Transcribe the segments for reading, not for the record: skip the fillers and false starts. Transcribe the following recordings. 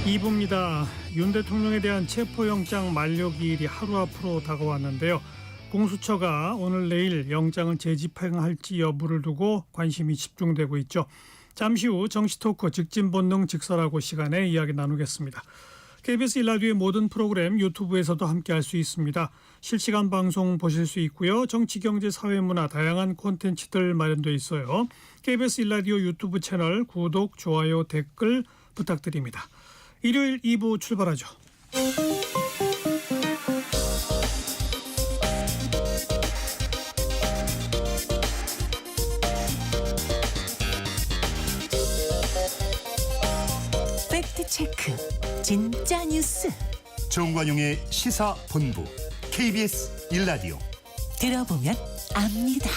2부입니다. 윤 대통령에 대한 체포영장 만료기일이 하루 앞으로 다가왔는데요. 공수처가 오늘 내일 영장을 재집행할지 여부를 두고 관심이 집중되고 있죠. 잠시 후 정치토크 직진본능 직설하고 시간에 이야기 나누겠습니다. KBS 1라디오의 모든 프로그램 유튜브에서도 함께할 수 있습니다. 실시간 방송 보실 수 있고요. 정치, 경제, 사회, 문화 다양한 콘텐츠들 마련되어 있어요. KBS 1라디오 유튜브 채널 구독, 좋아요, 댓글 부탁드립니다. 일요일 2부 출발하죠. 팩트체크 진짜 뉴스 정관용의 시사본부 KBS 1라디오 들어보면 압니다.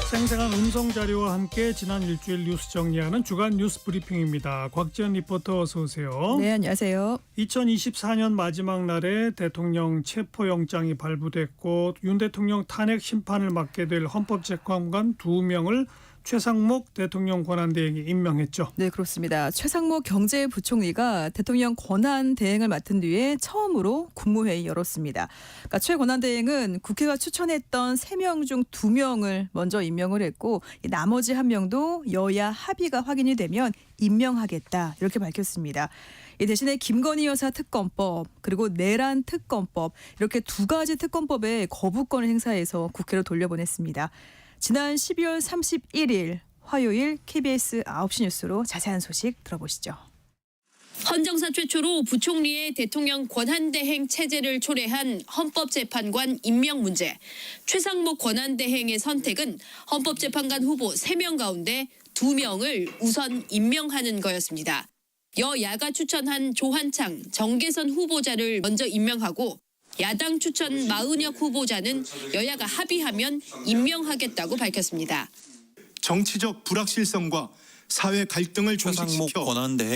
생생한 음성자료와 함께 지난 일주일 뉴스 정리하는 주간 뉴스 브리핑입니다. 곽지연 리포터 어서 오세요. 네, 안녕하세요. 2024년 마지막 날에 대통령 체포영장이 발부됐고 윤 대통령 탄핵 심판을 맡게 될 헌법재판관 2명을 최상목 대통령 권한대행이 임명했죠. 네, 그렇습니다. 최상목 경제부총리가 대통령 권한대행을 맡은 뒤에 처음으로 국무회의 열었습니다. 그러니까 최 권한대행은 국회가 추천했던 3명 중 2명을 먼저 임명을 했고 나머지 1명도 여야 합의가 확인이 되면 임명하겠다 이렇게 밝혔습니다. 이 대신에 김건희 여사 특검법 그리고 내란 특검법 이렇게 2가지 특검법에 거부권을 행사해서 국회로 돌려보냈습니다. 지난 12월 31일 화요일 KBS 9시 뉴스로 자세한 소식 들어보시죠. 헌정사 최초로 부총리의 대통령 권한대행 체제를 초래한 헌법재판관 임명 문제. 최상목 권한대행의 선택은 헌법재판관 후보 3명 가운데 2명을 우선 임명하는 거였습니다. 여야가 추천한 조한창, 정계선 후보자를 먼저 임명하고 야당 추천 마은혁 후보자는 여야가 합의하면 임명하겠다고 밝혔습니다. 정치적 불확실성과 사회 갈등을 종식시켜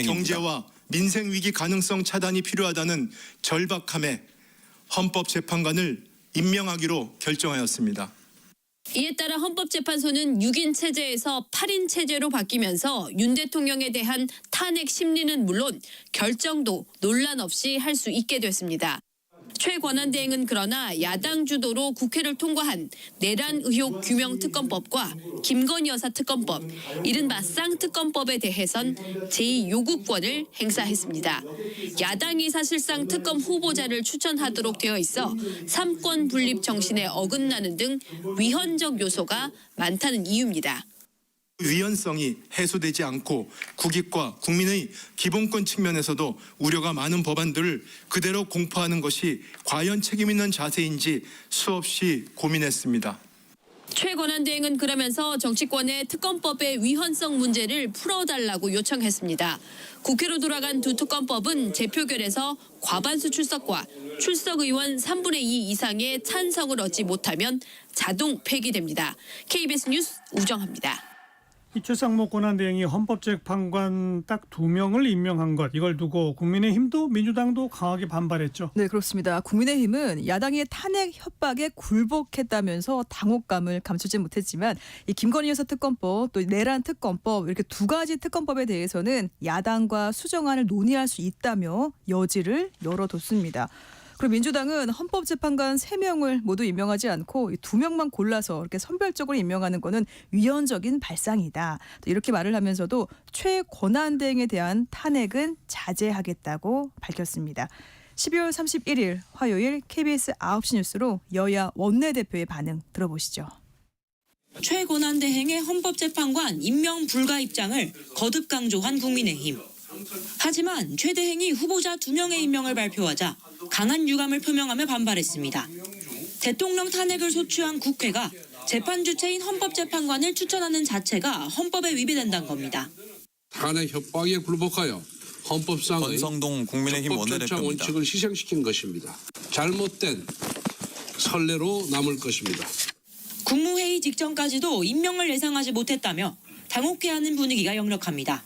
경제와 민생 위기 가능성 차단이 필요하다는 절박함에 헌법재판관을 임명하기로 결정하였습니다. 이에 따라 헌법재판소는 6인 체제에서 8인 체제로 바뀌면서 윤 대통령에 대한 탄핵 심리는 물론 결정도 논란 없이 할 수 있게 됐습니다. 최 권한대행은 그러나 야당 주도로 국회를 통과한 내란 의혹 규명 특검법과 김건희 여사 특검법, 이른바 쌍특검법에 대해선 제2요구권을 행사했습니다. 야당이 사실상 특검 후보자를 추천하도록 되어 있어 삼권 분립 정신에 어긋나는 등 위헌적 요소가 많다는 이유입니다. 위헌성이 해소되지 않고 국익과 국민의 기본권 측면에서도 우려가 많은 법안들을 그대로 공포하는 것이 과연 책임 있는 자세인지 수없이 고민했습니다. 최 권한대행은 그러면서 정치권의 특검법의 위헌성 문제를 풀어달라고 요청했습니다. 국회로 돌아간 2 특검법은 재표결에서 과반수 출석과 출석 의원 3분의 2 이상의 찬성을 얻지 못하면 자동 폐기됩니다. KBS 뉴스 우정합니다. 이 최상목 권한대행이 헌법재판관 딱 2명을 임명한 것, 이걸 두고 국민의힘도 민주당도 강하게 반발했죠. 네, 그렇습니다. 국민의힘은 야당의 탄핵 협박에 굴복했다면서 당혹감을 감추지 못했지만 이 김건희 여사 특검법 또 내란 특검법 이렇게 2가지 특검법에 대해서는 야당과 수정안을 논의할 수 있다며 여지를 열어뒀습니다. 그리고 민주당은 헌법재판관 3명을 모두 임명하지 않고 2명만 골라서 이렇게 선별적으로 임명하는 것은 위헌적인 발상이다. 이렇게 말을 하면서도 최 권한대행에 대한 탄핵은 자제하겠다고 밝혔습니다. 12월 31일 화요일 KBS 9시 뉴스로 여야 원내대표의 반응 들어보시죠. 최 권한대행의 헌법재판관 임명 불가 입장을 거듭 강조한 국민의힘. 하지만 최 대행이 후보자 2명의 임명을 발표하자 강한 유감을 표명하며 반발했습니다. 대통령 탄핵을 소추한 국회가 재판 주체인 헌법재판관을 추천하는 자체가 헌법에 위배된다는 겁니다. 탄핵 협박에 굴복하여 헌법상의 권성동 국민의힘 원내대표입니다. 원칙을 희생시킨 것입니다. 잘못된 선례로 남을 것입니다. 국무회의 직전까지도 임명을 예상하지 못했다며 당혹해하는 분위기가 역력합니다.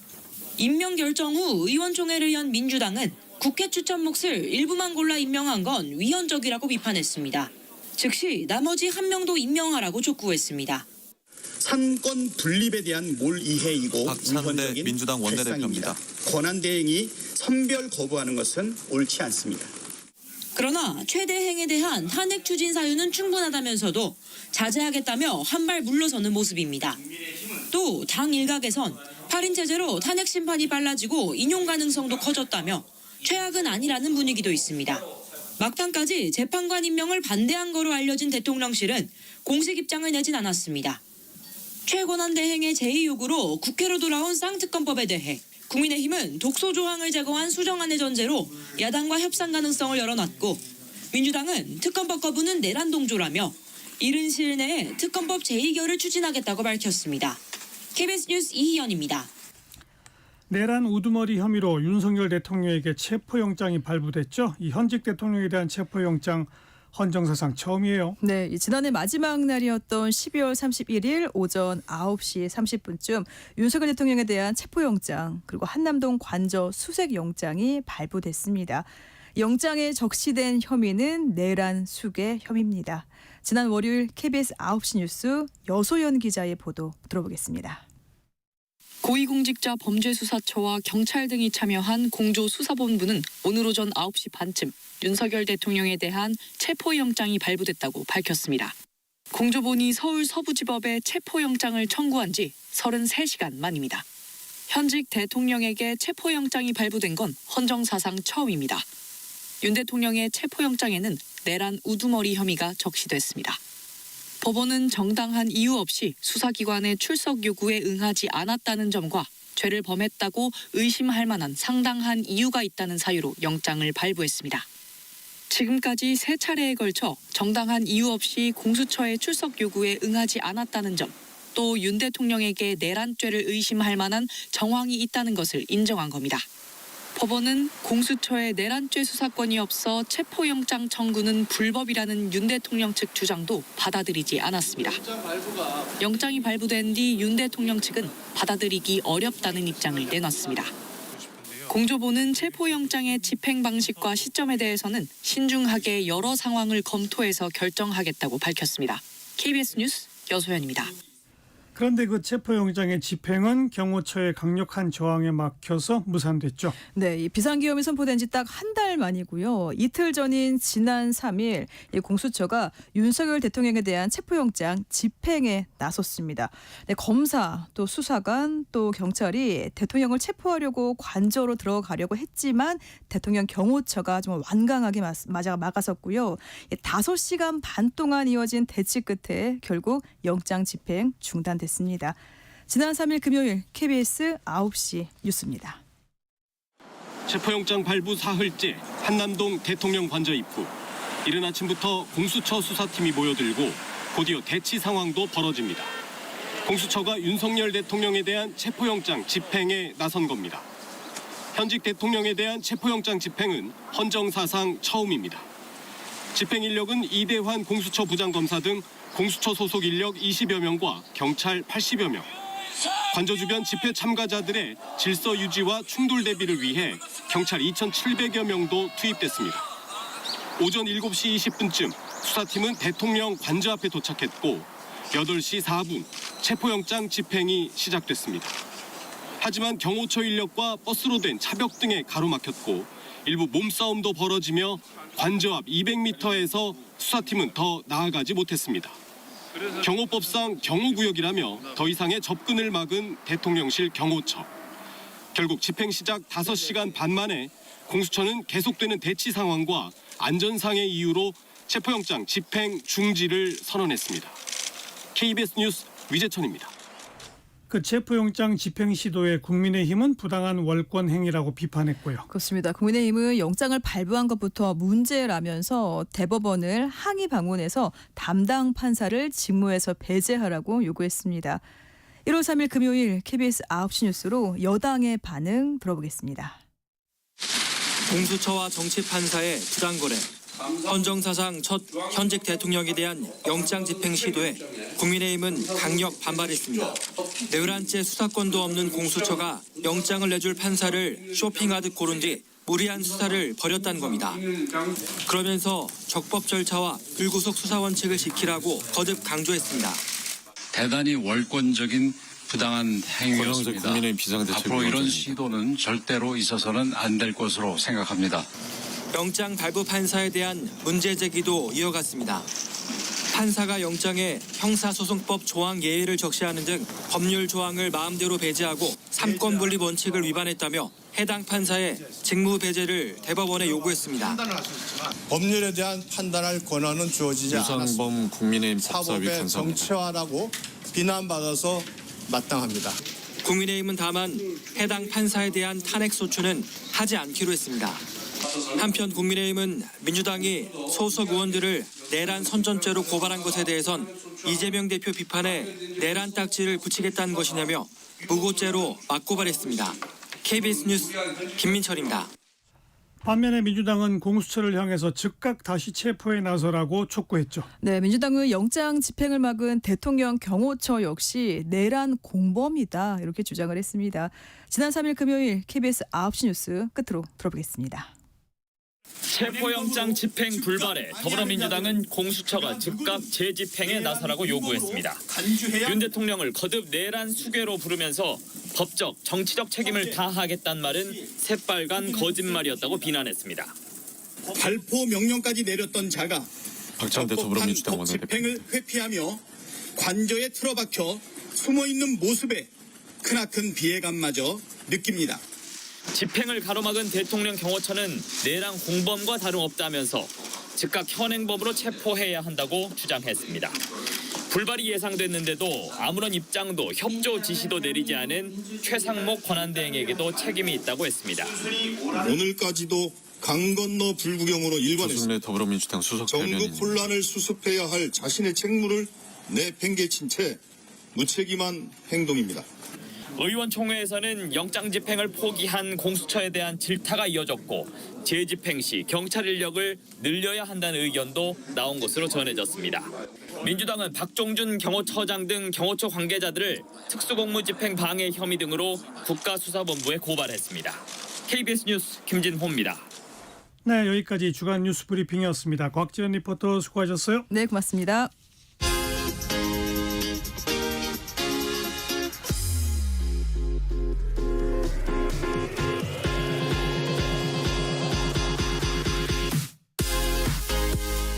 임명 결정 후 의원총회를 연 민주당은 국회 추천 몫을 일부만 골라 임명한 건 위헌적이라고 비판했습니다. 즉시 나머지 1명도 임명하라고 촉구했습니다. 삼권 분립에 대한 몰이해이고 박찬대 위헌적인 민주당 원내대표입니다. 발상입니다. 권한대행이 선별 거부하는 것은 옳지 않습니다. 그러나 최 대행에 대한 탄핵 추진 사유는 충분하다면서도 자제하겠다며 한 발 물러서는 모습입니다. 또 당 일각에선 8인 체제로 탄핵 심판이 빨라지고 인용 가능성도 커졌다며 최악은 아니라는 분위기도 있습니다. 막판까지 재판관 임명을 반대한 거로 알려진 대통령실은 공식 입장을 내진 않았습니다. 최권한대행의 제2 요구로 국회로 돌아온 쌍특검법에 대해 국민의힘은 독소 조항을 제거한 수정안의 전제로 야당과 협상 가능성을 열어놨고 민주당은 특검법 거부는 내란 동조라며 이른 시일 내에 특검법 제2결을 추진하겠다고 밝혔습니다. KBS 뉴스 이희연입니다. 내란 우두머리 혐의로 윤석열 대통령에게 체포영장이 발부됐죠. 이 현직 대통령에 대한 체포영장 헌정사상 처음이에요. 네, 지난해 마지막 날이었던 12월 31일 오전 9시 30분쯤 윤석열 대통령에 대한 체포영장 그리고 한남동 관저 수색영장이 발부됐습니다. 영장에 적시된 혐의는 내란 수괴 혐의입니다. 지난 월요일 KBS 9시 뉴스 여소연 기자의 보도 들어보겠습니다. 고위공직자 범죄수사처와 경찰 등이 참여한 공조수사본부는 오늘 오전 9시 반쯤 윤석열 대통령에 대한 체포영장이 발부됐다고 밝혔습니다. 공조본이 서울 서부지법에 체포영장을 청구한 지 33시간 만입니다. 현직 대통령에게 체포영장이 발부된 건 헌정사상 처음입니다. 윤 대통령의 체포영장에는 내란 우두머리 혐의가 적시됐습니다. 법원은 정당한 이유 없이 수사기관의 출석 요구에 응하지 않았다는 점과 죄를 범했다고 의심할 만한 상당한 이유가 있다는 사유로 영장을 발부했습니다. 지금까지 3차례에 걸쳐 정당한 이유 없이 공수처의 출석 요구에 응하지 않았다는 점, 또 윤 대통령에게 내란죄를 의심할 만한 정황이 있다는 것을 인정한 겁니다. 법원은 공수처에 내란죄 수사권이 없어 체포영장 청구는 불법이라는 윤 대통령 측 주장도 받아들이지 않았습니다. 영장이 발부된 뒤 윤 대통령 측은 받아들이기 어렵다는 입장을 내놨습니다. 공조본은 체포영장의 집행 방식과 시점에 대해서는 신중하게 여러 상황을 검토해서 결정하겠다고 밝혔습니다. KBS 뉴스 여소연입니다. 그런데 그 체포영장의 집행은 경호처의 강력한 저항에 막혀서 무산됐죠. 네, 이 비상계엄이 선포된 지 딱 한 달 만이고요. 이틀 전인 지난 3일 이 공수처가 윤석열 대통령에 대한 체포영장 집행에 나섰습니다. 네, 검사, 또 수사관, 또 경찰이 대통령을 체포하려고 관저로 들어가려고 했지만 대통령 경호처가 좀 완강하게 막아섰고요. 5시간 반 동안 이어진 대치 끝에 결국 영장 집행 중단됐습니다. 지난 3일 금요일 KBS 9시 뉴스입니다. 체포영장 발부 사흘째 한남동 대통령 관저 입구. 이른 아침부터 공수처 수사팀이 모여들고 곧이어 대치 상황도 벌어집니다. 공수처가 윤석열 대통령에 대한 체포영장 집행에 나선 겁니다. 현직 대통령에 대한 체포영장 집행은 헌정사상 처음입니다. 집행 인력은 이대환 공수처 부장검사 등 공수처 소속 인력 20여 명과 경찰 80여 명. 관저 주변 집회 참가자들의 질서 유지와 충돌 대비를 위해 경찰 2,700여 명도 투입됐습니다. 오전 7시 20분쯤 수사팀은 대통령 관저 앞에 도착했고 8시 4분 체포영장 집행이 시작됐습니다. 하지만 경호처 인력과 버스로 된 차벽 등에 가로막혔고 일부 몸싸움도 벌어지며 관저 앞 200m에서 수사팀은 더 나아가지 못했습니다. 경호법상 경호구역이라며 더 이상의 접근을 막은 대통령실 경호처. 결국 집행 시작 5시간 반 만에 공수처는 계속되는 대치 상황과 안전상의 이유로 체포영장 집행 중지를 선언했습니다. KBS 뉴스 위재천입니다. 그 체포영장 집행 시도에 국민의힘은 부당한 월권 행위라고 비판했고요. 그렇습니다. 국민의힘은 영장을 발부한 것부터 문제라면서 대법원을 항의 방문해서 담당 판사를 직무에서 배제하라고 요구했습니다. 1월 3일 금요일 KBS 9시 뉴스로 여당의 반응 들어보겠습니다. 공수처와 정치판사의 부당거래, 헌정사상 첫 현직 대통령에 대한 영장 집행 시도에 국민의힘은 강력 반발했습니다. 내란죄 수사권도 없는 공수처가 영장을 내줄 판사를 쇼핑하듯 고른 뒤 무리한 수사를 벌였다는 겁니다. 그러면서 적법 절차와 불구속 수사 원칙을 지키라고 거듭 강조했습니다. 대단히 월권적인 부당한 행위였습니다. 국민의힘 비상대책위원장입니다. 앞으로 이런 시도는 절대로 있어서는 안 될 것으로 생각합니다. 영장 발부 판사에 대한 문제 제기도 이어갔습니다. 판사가 영장에 형사소송법 조항 예외를 적시하는 등 법률 조항을 마음대로 배제하고 삼권 분립 원칙을 위반했다며 해당 판사의 직무 배제를 대법원에 요구했습니다. 법률에 대한 판단할 권한은 주어지지 않았습니다. 유상범 국민의힘 법사위 사법의 판사입니다. 정치화라고 비난받아서 마땅합니다. 국민의힘은 다만 해당 판사에 대한 탄핵 소추는 하지 않기로 했습니다. 한편 국민의힘은 민주당이 소속 의원들을 내란 선전죄로 고발한 것에 대해선 이재명 대표 비판에 내란 딱지를 붙이겠다는 것이냐며 무고죄로 맞고발했습니다. KBS 뉴스 김민철입니다. 반면에 민주당은 공수처를 향해서 즉각 다시 체포에 나서라고 촉구했죠. 네, 민주당은 영장 집행을 막은 대통령 경호처 역시 내란 공범이다 이렇게 주장을 했습니다. 지난 3일 금요일 KBS 9시 뉴스 끝으로 들어보겠습니다. 체포영장 집행 불발에 더불어민주당은 공수처가 즉각 재집행에 나서라고 요구했습니다. 윤 대통령을 거듭 내란 수괴로 부르면서 법적, 정치적 책임을 다하겠다는 말은 새빨간 거짓말이었다고 비난했습니다. 발포 명령까지 내렸던 자가 박찬대 더불어민주당 법 원내대표. 집행을 회피하며 관저에 틀어박혀 숨어있는 모습에 크나큰 비애감마저 느낍니다. 집행을 가로막은 대통령 경호처는 내란 공범과 다름없다면서 즉각 현행범으로 체포해야 한다고 주장했습니다. 불발이 예상됐는데도 아무런 입장도 협조 지시도 내리지 않은 최상목 권한대행에게도 책임이 있다고 했습니다. 오늘까지도 강 건너 불구경으로 일관했습니다. 조승래 더불어민주당 수석 정부 대변인. 혼란을 수습해야 할 자신의 책무를 내팽개친 채 무책임한 행동입니다. 의원총회에서는 영장 집행을 포기한 공수처에 대한 질타가 이어졌고 재집행 시 경찰 인력을 늘려야 한다는 의견도 나온 것으로 전해졌습니다. 민주당은 박종준 경호처장 등 경호처 관계자들을 특수공무집행 방해 혐의 등으로 국가수사본부에 고발했습니다. KBS 뉴스 김진호입니다. 네, 여기까지 주간 뉴스 브리핑이었습니다. 곽지연 리포터 수고하셨어요. 네, 고맙습니다.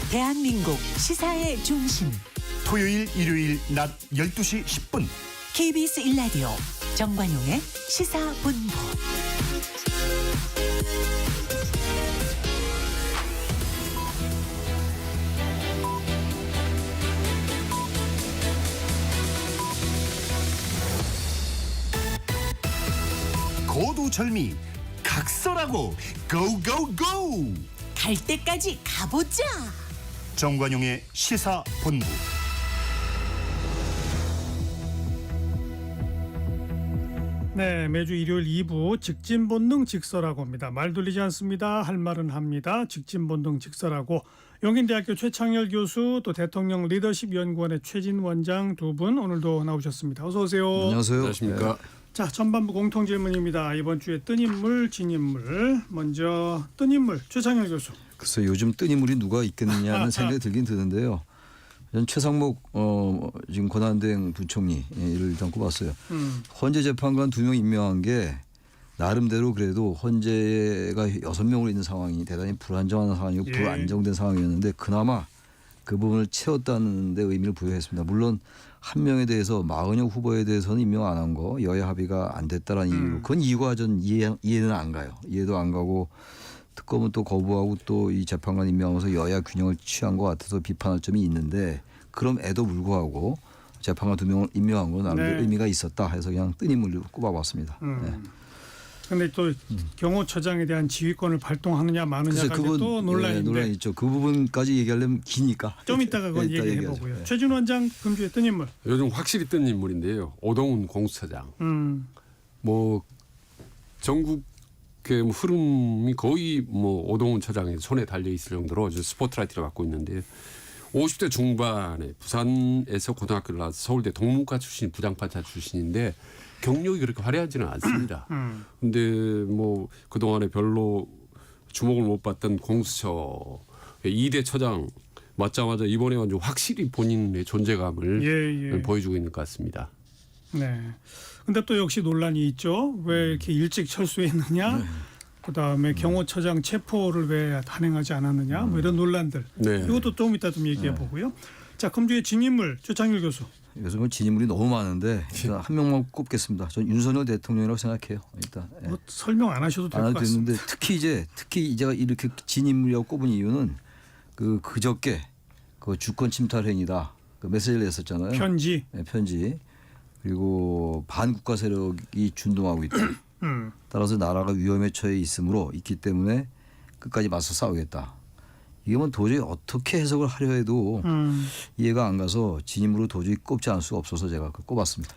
대한민국 시사의 중심 토요일 일요일 낮 12시 10분 KBS 1라디오 정관용의 시사본부. 고두절미 각설하고 고고고 갈 때까지 가보자. 정관용의 시사본부. 네, 매주 일요일 2부 직진본능 직설하고 입니다. 말 돌리지 않습니다. 할 말은 합니다. 직진본능 직설하고 용인대학교 최창열 교수 또 대통령 리더십 연구원의 최진 원장 두 분 오늘도 나오셨습니다. 어서 오세요. 안녕하세요. 안녕하십니까. 자, 전반부 공통 질문입니다. 이번 주에 뜬 인물, 진 인물. 먼저 뜬 인물 최창열 교수. 글쎄 요즘 뜬 인물이 누가 있겠느냐는 생각이 들긴 드는데요. 전 최상목 지금 권한대행 부총리를 일단 꼽았어요. 헌재 재판관 2명 임명한 게 나름대로 그래도 헌재가 6명으로 있는 상황이 대단히 불안정한 상황이고 불안정된 상황이었는데 그나마 그 부분을 채웠다는 데 의미를 부여했습니다. 물론 한 명에 대해서 마은혁 후보에 대해서는 임명 안 한 거 여야 합의가 안 됐다라는 이유로 그건 이유가 전 이해는 안 가요. 이해도 안 가고 특검은 또 거부하고 또 이 재판관 임명하면서 여야 균형을 취한 것 같아서 비판할 점이 있는데 그럼에도 불구하고 재판관 2명을 임명한 건 나름대로 의미가 있었다 해서 그냥 뜬 인물로 꼽아봤습니다. 그런데 또 경호처장에 대한 지휘권을 발동하느냐 마느냐가 또 논란인데. 논란이 있죠. 그 부분까지 얘기하려면 기니까. 좀 이따가 그건 얘기해보고요. 최진 원장 금주에 뜬 인물. 요즘 확실히 뜬 인물인데요. 오동훈 공수처장. 뭐 전국 그 흐름이 거의 뭐 오동훈 처장의 손에 달려 있을 정도로 스포트라이트를 갖고 있는데 50대 중반에 부산에서 고등학교를 나와서 서울대 동문과 출신 부장판사 출신인데 경력이 그렇게 화려하지는 않습니다. 근데 뭐 그동안에 별로 주목을 못 받던 공수처 2대 처장 맞자마자 이번에 완전 확실히 본인의 존재감을 보여주고 있는 것 같습니다. 네. 근데 또 역시 논란이 있죠. 왜 이렇게 일찍 철수했느냐? 그다음에 경호처장 체포를 왜 단행하지 않았느냐? 뭐 이런 논란들. 네. 이것도 좀 이따 좀 얘기해 보고요. 자, 금주의 진인물 최창일 교수. 요즘은 진인물이 너무 많은데 일단 한 명만 꼽겠습니다. 전 윤석열 대통령이라고 생각해요. 일단 뭐 설명 안 하셔도 될 것 같습니다. 특히 제가 이렇게 진인물이라고 꼽은 이유는 그저께 그 주권 침탈 행위다. 그 메시지를 냈었잖아요. 편지. 네, 편지. 그리고 반국가 세력이 준동하고 있다. 따라서 나라가 위험에 처해 있기 때문에 끝까지 맞서 싸우겠다. 이게 뭐 도저히 어떻게 해석을 하려 해도 이해가 안 가서 진인물로 도저히 꼽지 않을 수가 없어서 제가 꼽았습니다.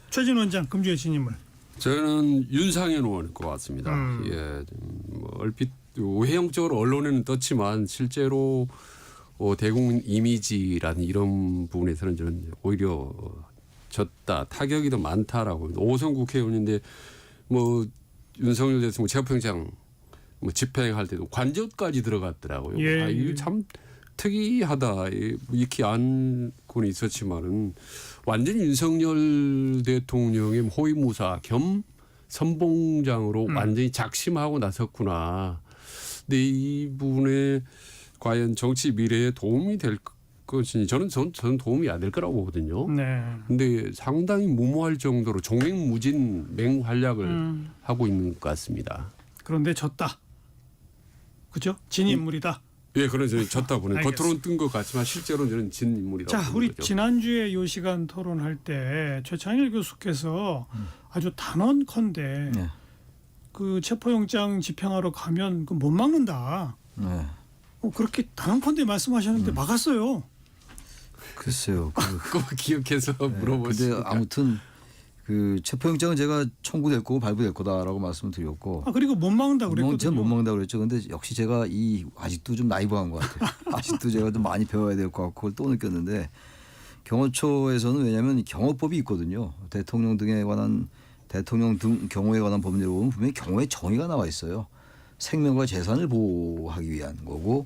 최진 원장 금주의 진인물. 저는 윤상현 의원일 것 같습니다. 예, 뭐 얼핏 외형적으로 언론에는 떴지만 실제로 대국민 이미지라는 이런 부분에서는 저는 오히려 졌다, 타격이 더 많다라고. 5선 국회의원인데 뭐 윤석열 대통령 체포영장 뭐 집행할 때도 관저까지 들어갔더라고요. 예. 이거 참 특이하다. 이렇게 안건이 있었지만은 완전히 윤석열 대통령의 호위무사 겸 선봉장으로 완전히 작심하고 나섰구나. 근데 이 부분에 과연 정치 미래에 도움이 될 것이니 저는 도움이 안 될 거라고 보거든요. 네. 근데 상당히 무모할 정도로 종횡무진 맹활약을 하고 있는 것 같습니다. 그런데 졌다. 그죠? 진인물이다. 예, 그런 저는 졌다 보는 알겠습니다. 겉으로는 뜬 것 같지만 실제로는 저는 진 인물이라고 자, 보는 우리 거죠. 지난주에 이 시간 토론할 때 최창일 교수께서 아주 단언컨대 네. 그 체포영장 집행하러 가면 그 못 막는다. 네. 그렇게 단언컨대 말씀하셨는데 막았어요. 글쎄요. 꼭 기억해서 물어보시죠. 근데 아무튼 그 체포영장은 제가 청구될 거고 발부될 거다라고 말씀을 드렸고. 그리고 못 막는다 그랬거든요. 제가 못 막는다고 그랬죠. 근데 역시 제가 아직도 좀 나이브한 것 같아요. 아직도 제가 좀 많이 배워야 될 것 같고 그걸 또 느꼈는데 경호처에서는 왜냐하면 경호법이 있거든요. 대통령 등 경호에 관한 법률을 보면 분명히 경호의 정의가 나와 있어요. 생명과 재산을 보호하기 위한 거고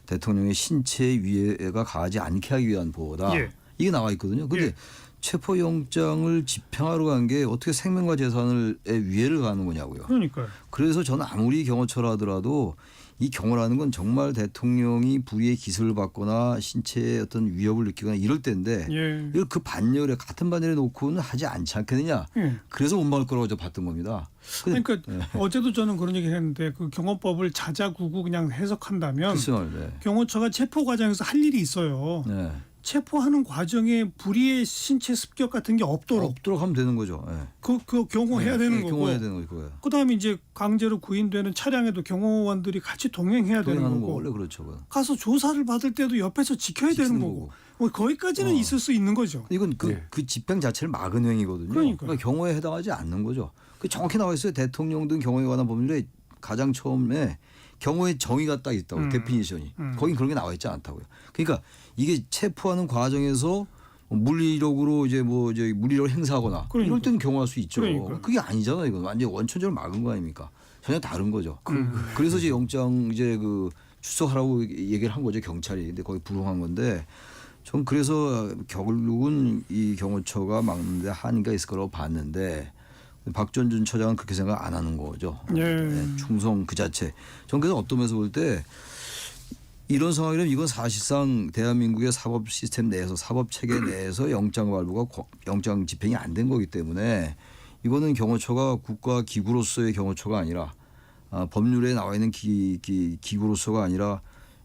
대통령의 신체에 위해가 가하지 않게 하기 위한 보호다. 예. 이게 나와 있거든요. 근데 체포영장을 집행하러 간 게 어떻게 생명과 재산에 위해를 가하는 거냐고요. 그러니까요. 그래서 저는 아무리 경호처라 하더라도 이 경호라는 건 정말 대통령이 불의의 기소를 받거나 신체에 어떤 위협을 느끼거나 이럴 때인데 이걸 그 반열에 같은 반열에 놓고는 하지 않지 않겠느냐. 그래서 못 막을 거라고 저 봤던 겁니다. 그러니까 어제도 저는 그런 얘기를 했는데 그 경호법을 자자구구 그냥 해석한다면 경호처가 체포 과정에서 할 일이 있어요. 네. 체포하는 과정에 불의의 신체 습격 같은 게 없도록 하면 되는 거죠. 네. 그 경호해야 되는 거고. 경호해야 되는 거고요. 그다음에 이제 강제로 구인되는 차량에도 경호원들이 같이 동행해야 되는 거고. 원래 그렇죠. 가서 조사를 받을 때도 옆에서 지켜야 되는 거고. 뭐 거기까지는 있을 수 있는 거죠. 이건 그 집행 자체를 막은 행위거든요. 그러니까 경호에 해당하지 않는 거죠. 그 정확히 나와 있어요. 대통령 등 경호에 관한 법률에 가장 처음에 경호의 정의가 딱 있다고 데피니션이. 거긴 그런 게 나와 있지 않다고요. 그러니까 이게 체포하는 과정에서 물리력으로 이제 물리력을 행사하거나 이럴 때는 경호할 수 있죠. 그게 아니잖아요. 이건 완전 원천적으로 막은 거 아닙니까? 전혀 다른 거죠. 그래서 이제 영장 출석하라고 얘기를 한 거죠. 경찰이. 근데 거기 불응한 건데 전 그래서 결국은 이 경호처가 막는데 한계가 있을 거라고 봤는데 박전준 처장은 그렇게 생각 안 하는 거죠. 충성 그 자체. 전 그래서 어떤 면에서 볼 때 이런 상황이라면 이건 사실상 대한민국의 사법 시스템 내에서 사법 체계 내에서 영장 발부가 영장 집행이 안 된 거기 때문에 이거는 경호처가 국가 기구로서의 경호처가 아니라 법률에 나와 있는 기구로서가 아니라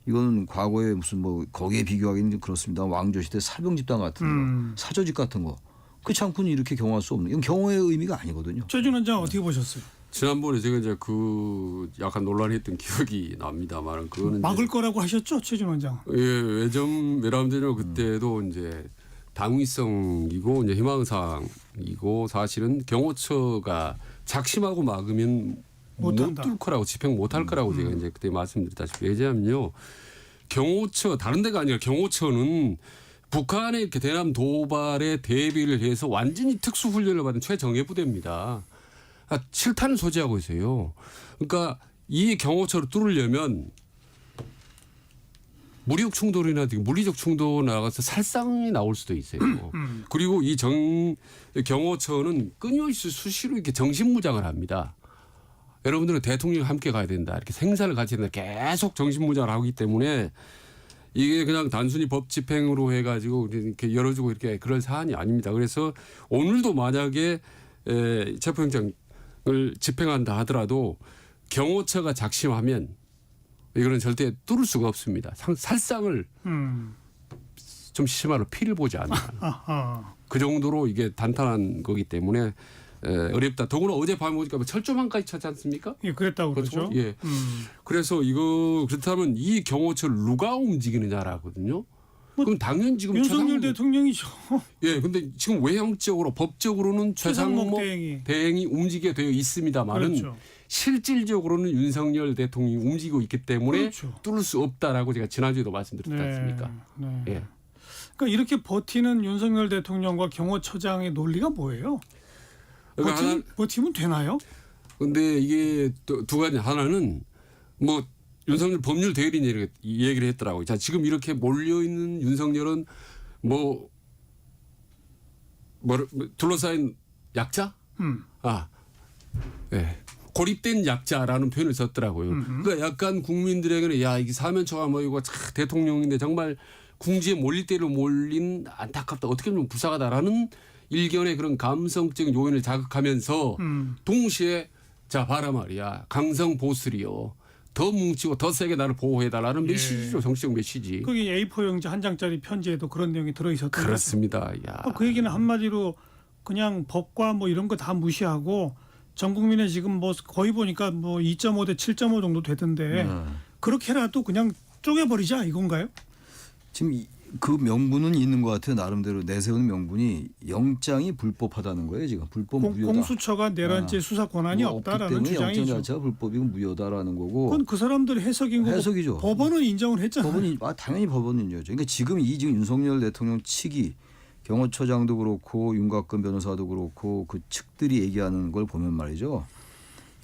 이거는 과거에 무슨 거기에 비교하기는 좀 그렇습니다. 왕조시대 사병집단 같은 거, 사조직 같은 거. 그렇지 않고는 이렇게 경호할 수 없는. 이건 경호의 의미가 아니거든요. 최준 원장 어떻게 보셨어요? 지난번에 제가 이제 약간 논란했던 기억이 납니다만 그거는 막을 거라고 하셨죠, 최준 원장? 예, 외람되는 그때도 이제 당위성이고 이제 희망사항이고 사실은 경호처가 작심하고 막으면 못 뚫을 거라고 집행 못할 거라고 제가 이제 그때 말씀드렸다시피 왜냐하면요, 경호처 다른 데가 아니라 경호처는 북한의 이렇게 대남 도발에 대비를 해서 완전히 특수 훈련을 받은 최정예 부대입니다. 실탄을 소지하고 있어요. 그러니까 이 경호처를 뚫으려면 무력 충돌이나 물리적 충돌 나가서 살상이 나올 수도 있어요. 그리고 이 경호처는 끊임없이 수시로 이렇게 정신무장을 합니다. 여러분들은 대통령 함께 가야 된다. 이렇게 생사를 같이 된다. 계속 정신무장을 하기 때문에 이게 그냥 단순히 법 집행으로 해가지고 이렇게 열어주고 이렇게 그럴 사안이 아닙니다. 그래서 오늘도 만약에 체포영장을 집행한다 하더라도 경호처가 작심하면 이거는 절대 뚫을 수가 없습니다. 살상을 좀 심하로 피를 보지 않는 그 정도로 이게 단단한 거기 때문에 어렵다. 더구나 어젯밤에 보니까 철조망까지 쳤지 않습니까? 예, 그랬다고 그러죠. 예. 그래서 이거 그렇다면 이 경호처를 누가 움직이느냐라거든요. 그럼 당연 지금 윤석열 대통령이죠. 예, 근데 지금 외형적으로 법적으로는 최상목 대행이 움직여 되어 있습니다만은 그렇죠. 실질적으로는 윤석열 대통령이 움직이고 있기 때문에 그렇죠. 뚫을 수 없다라고 제가 지난주에도 말씀드렸지 네, 않습니까? 네. 예. 그러니까 이렇게 버티는 윤석열 대통령과 경호처장의 논리가 뭐예요? 그러니까 버티면 되나요? 근데 이게 또 두 가지. 하나는 뭐 윤석열 법률 대리인이 이렇게 얘기를 했더라고요. 자, 지금 이렇게 몰려 있는 윤석열은 뭐 둘러싸인 약자? 예. 고립된 약자라는 표현을 썼더라고요. 그러니까 약간 국민들에게는 야, 이게 사면초가 모이고 대통령인데 정말 궁지에 몰릴 대로 몰린 안타깝다. 어떻게 보면 불쌍하다라는 일견의 그런 감성적인 요인을 자극하면서 동시에 자, 봐라 말이야. 강성 보스리요. 더 뭉치고 더 세게 나를 보호해달라는 메시지로 정치적 메시지. 거기 A4 용지 한 장짜리 편지에도 그런 내용이 들어있었던 거죠. 그렇습니다. 야. 그 얘기는 한마디로 그냥 법과 뭐 이런 거 다 무시하고 전 국민의 지금 뭐 거의 보니까 뭐 2.5 대 7.5 정도 되던데 그렇게라도 그냥 쪼개버리자 이건가요? 지금 그 명분은 있는 것 같아요. 나름대로 내세우는 명분이 영장이 불법하다는 거예요. 지금 불법 무효다. 공수처가 내란죄 수사 권한이 없다라는 주장이죠. 영장 자체가 불법이고 무효다라는 거고. 그건 그 사람들의 해석인 거고. 해석이죠. 법원은 인정을 했잖아요. 당연히 법원은 인정하죠. 그러니까 지금 윤석열 대통령 측이 경호처장도 그렇고 윤곽근 변호사도 그렇고 그 측들이 얘기하는 걸 보면 말이죠.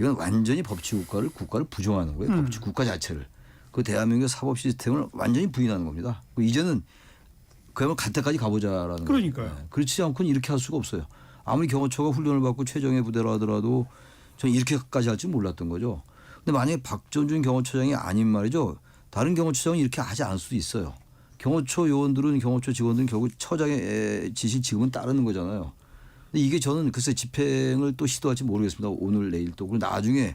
이건 완전히 법치국가를 부정하는 거예요. 법치국가 자체를. 그 대한민국의 사법 시스템을 완전히 부인하는 겁니다. 이제는 그야말로 갈 때까지 가보자라는 거예요. 그러니까요. 그렇지 않고는 이렇게 할 수가 없어요. 아무리 경호처가 훈련을 받고 최정예 부대로 하더라도 저는 이렇게까지 할 줄 몰랐던 거죠. 근데 만약에 박전준 경호처장이 아닌 말이죠. 다른 경호처장은 이렇게 하지 않을 수도 있어요. 경호처 요원들은 경호처 직원들은 결국 처장의 지시 지금은 따르는 거잖아요. 근데 이게 저는 글쎄 집행을 또 시도할지 모르겠습니다. 오늘 내일 또. 그리고 나중에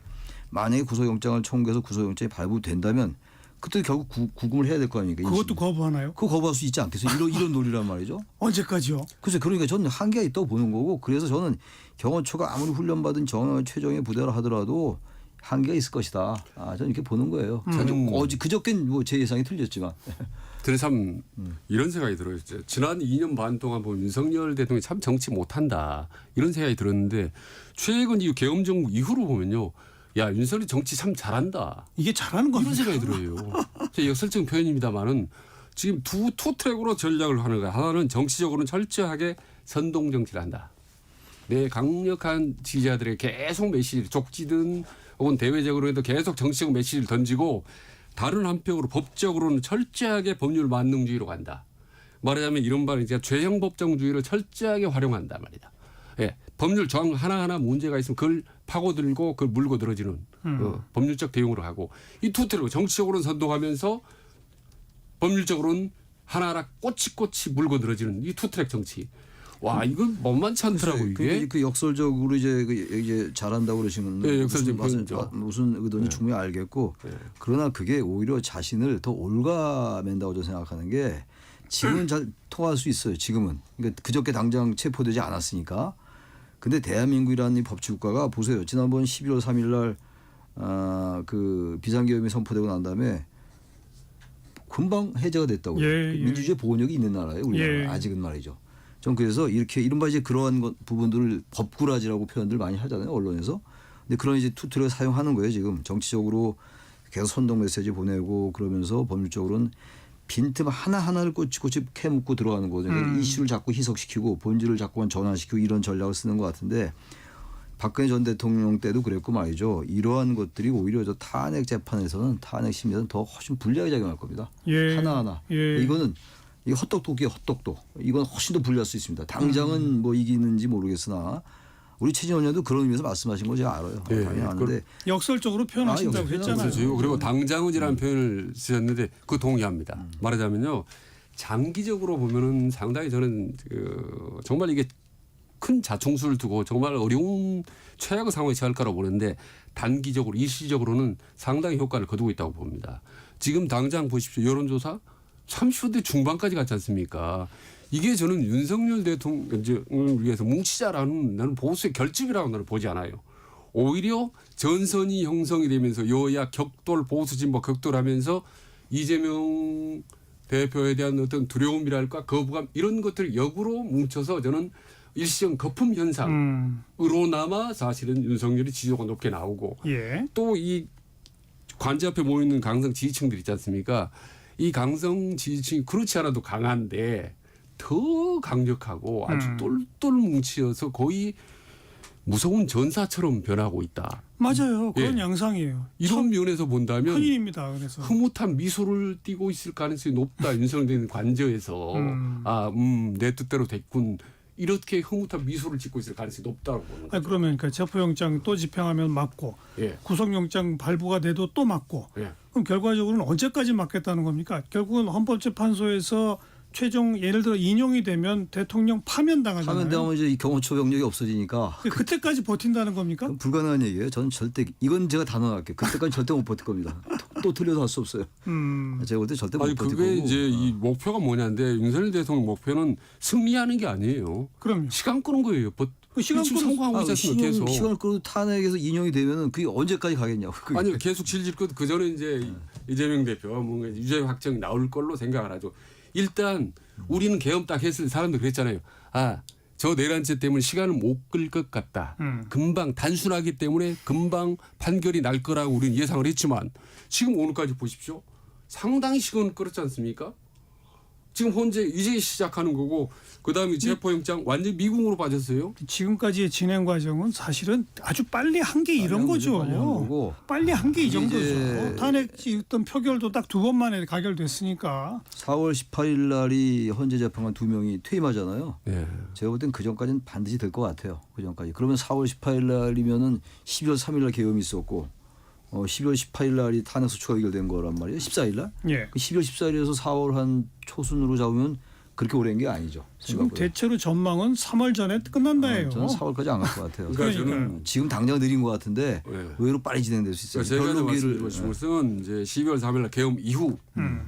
만약에 구속영장을 청구해서 구속영장이 발부된다면 그때 결국 구금을 해야 될 거 아닙니까? 그것도 거부하나요? 그거 거부할 수 있지 않겠어요? 이런 논리란 말이죠. 언제까지요? 글쎄 그러니까 저는 한계가 있다고 보는 거고 그래서 저는 경호처가 아무리 훈련받은 최정예 부대라 하더라도 한계가 있을 것이다. 저는 이렇게 보는 거예요. 그저께는 뭐 제 예상이 틀렸지만. 저는 참 이런 생각이 들어요. 지난 2년 반 동안 보면 윤석열 대통령이 참 정치 못한다. 이런 생각이 들었는데 최근 이 계엄정국 이후로 보면요. 야, 윤석열이 정치 참 잘한다. 이게 잘하는 겁니다. 이런 생각이 들어요. 제 역설적인 표현입니다만은 지금 투 트랙으로 전략을 하는 거야. 하나는 정치적으로는 철저하게 선동 정치를 한다. 내 강력한 지지자들에게 계속 메시지를 족지든 혹은 대외적으로 해도 계속 정치적 메시지를 던지고 다른 한편으로 법적으로는 철저하게 법률 만능주의로 간다. 말하자면 이런 말은 이제 죄형 법정주의를 철저하게 활용한다 말이다. 예, 법률 조항 하나하나 문제가 있으면 그걸 파고들고 그걸 물고 늘어지는 법률적 대응으로 하고 이 투트랙으로 정치적으로는 선동하면서 법률적으로는 하나하나 꼬치꼬치 물고 늘어지는 이 투트랙 정치. 와, 이건 만만치 않더라고 이게. 그 역설적으로 이제 잘한다고 그러시는 네, 역설적인 무슨 의도인지 충분히 알겠고 그러나 그게 오히려 자신을 더 올가맨다고 저는 생각하는 게 지금은 잘 통할 수 있어요. 지금은. 그러니까 그저께 당장 체포되지 않았으니까. 근데 대한민국이라는 이 법치국가가 보세요. 지난번 11월 3일 날 그 비상계엄이 선포되고 난 다음에 금방 해제가 됐다고요. 민주주의 보호력이 있는 나라예요. 우리나라 아직은 말이죠. 전 그래서 이렇게 이른바 이제 그러한 부분들을 법꾸라지라고 표현들 많이 하잖아요. 언론에서. 근데 그런 이제 투트랙을 사용하는 거예요. 지금 정치적으로 계속 선동 메시지 보내고 그러면서 법률적으로는 빈틈 하나하나를 꼬치꼬치 캐묻고 들어가는 거죠. 이슈를 자꾸 희석시키고 본질을 자꾸만 전환시키고 이런 전략을 쓰는 것 같은데 박근혜 전 대통령 때도 그랬고 말이죠. 이러한 것들이 오히려 저 탄핵 재판에서는 탄핵 심리에서는 더 훨씬 불리하게 작용할 겁니다. 예. 하나하나. 예. 이거는 이 헛똑똑이에요. 헛똑똑. 이건 훨씬 더 불리할 수 있습니다. 당장은 뭐 이기는지 모르겠으나 우리 최진원 의원도 그런 의미에서 말씀하신 거 제가 알아요. 예. 당연히 아는데 역설적으로 표현하신다고 했잖아요. 그렇죠. 그리고 당장은이라는 표현을 쓰셨는데 그 동의합니다. 말하자면요. 장기적으로 보면은 상당히 저는 정말 이게 큰 자충수를 두고 정말 어려운 최악의 상황에 처할 거라고 보는데 단기적으로 일시적으로는 상당히 효과를 거두고 있다고 봅니다. 지금 당장 보십시오. 여론조사 30대 중반까지 갔지 않습니까? 이게 저는 윤석열 대통령을 위해서 뭉치자라는 나는 보수의 결집이라고 나는 보지 않아요. 오히려 전선이 형성이 되면서 여야 격돌 보수 진보 격돌하면서 이재명 대표에 대한 어떤 두려움이랄까 거부감 이런 것들을 역으로 뭉쳐서 저는 일시적 거품 현상으로나마 사실은 윤석열이 지지도가 높게 나오고 예. 또 이 관제 앞에 모여 있는 강성 지지층들 있지 않습니까? 이 강성 지지층이 그렇지 않아도 강한데 더 강력하고 아주 똘똘 뭉치어서 거의 무서운 전사처럼 변하고 있다. 맞아요. 그런 예. 양상이에요. 이런 면에서 본다면 큰일입니다. 그래서 흐뭇한 미소를 띠고 있을 가능성이 높다. 윤석열 관저에서 내 뜻대로 됐군. 이렇게 흐뭇한 미소를 짓고 있을 가능성이 높다고 보는 거죠. 그러면 그러니까 체포영장 또 집행하면 맞고 예. 구속영장 발부가 돼도 또 맞고 예. 그럼 결과적으로는 언제까지 맞겠다는 겁니까? 결국은 헌법재판소에서 최종 예를 들어 인용이 되면 대통령 파면당하잖아요. 파면당하면 이제 이 경호처 병력이 없어지니까 그때까지 버틴다는 겁니까? 불가능한 얘기예요. 저는 절대 이건 제가 단언할게요. 그때까지 절대 못 버틸 겁니다. 또 틀려도 할 수 없어요. 제가 볼 때 절대 못 버틸 거고. 그게 이제 이 목표가 뭐냐인데 윤석열 대통령 목표는 승리하는 게 아니에요. 그럼요. 시간 끄는 거예요. 시간 지금 성공하고 있지 않습니까? 계속. 시간을 끌어도 탄핵에서 인용이 되면은 그게 언제까지 가겠냐고. 그게. 아니 계속 질질 끄고 그 전에 이제 이재명 대표가 뭔가 유죄 확정이 나올 걸로 생각을 하죠. 일단 우리는 계엄 딱 했을 때 사람들 그랬잖아요. 저 내란죄 때문에 시간을 못 끌 것 같다. 금방 단순하기 때문에 금방 판결이 날 거라고 우리는 예상을 했지만 지금 오늘까지 보십시오. 상당히 시간을 끌었지 않습니까? 지금 현재 이제 시작하는 거고 그다음에 체포영장 완전 미궁으로 빠졌어요. 지금까지의 진행 과정은 사실은 아주 빨리 한 게 이런 거죠. 빨리 한 게 이 정도죠. 탄핵 어떤 표결도 딱 2번 만에 가결됐으니까. 4월 18일 날이 헌재 재판관 2명이 퇴임하잖아요. 예. 제가 볼 땐 그 전까지는 반드시 될 것 같아요. 그 전까지. 그러면 4월 18일 날이면은 12월 3일 날 계엄이 있었고 12월 18일 날이 탄핵 소추가 의결된 거란 말이에요. 14일 날. 예. 12월 14일에서 4월 한 초순으로 잡으면 그렇게 오랜 게 아니죠. 지금 대체로 전망은 3월 전에 끝난다예요. 저는 4월까지 안 갈 것 같아요. 그러니까 저는 지금 당장 느린 것 같은데 의외로 빨리 진행될 수 있어요. 제가 말씀드리고 싶은 것은 이제 12월 3일 날 계엄 이후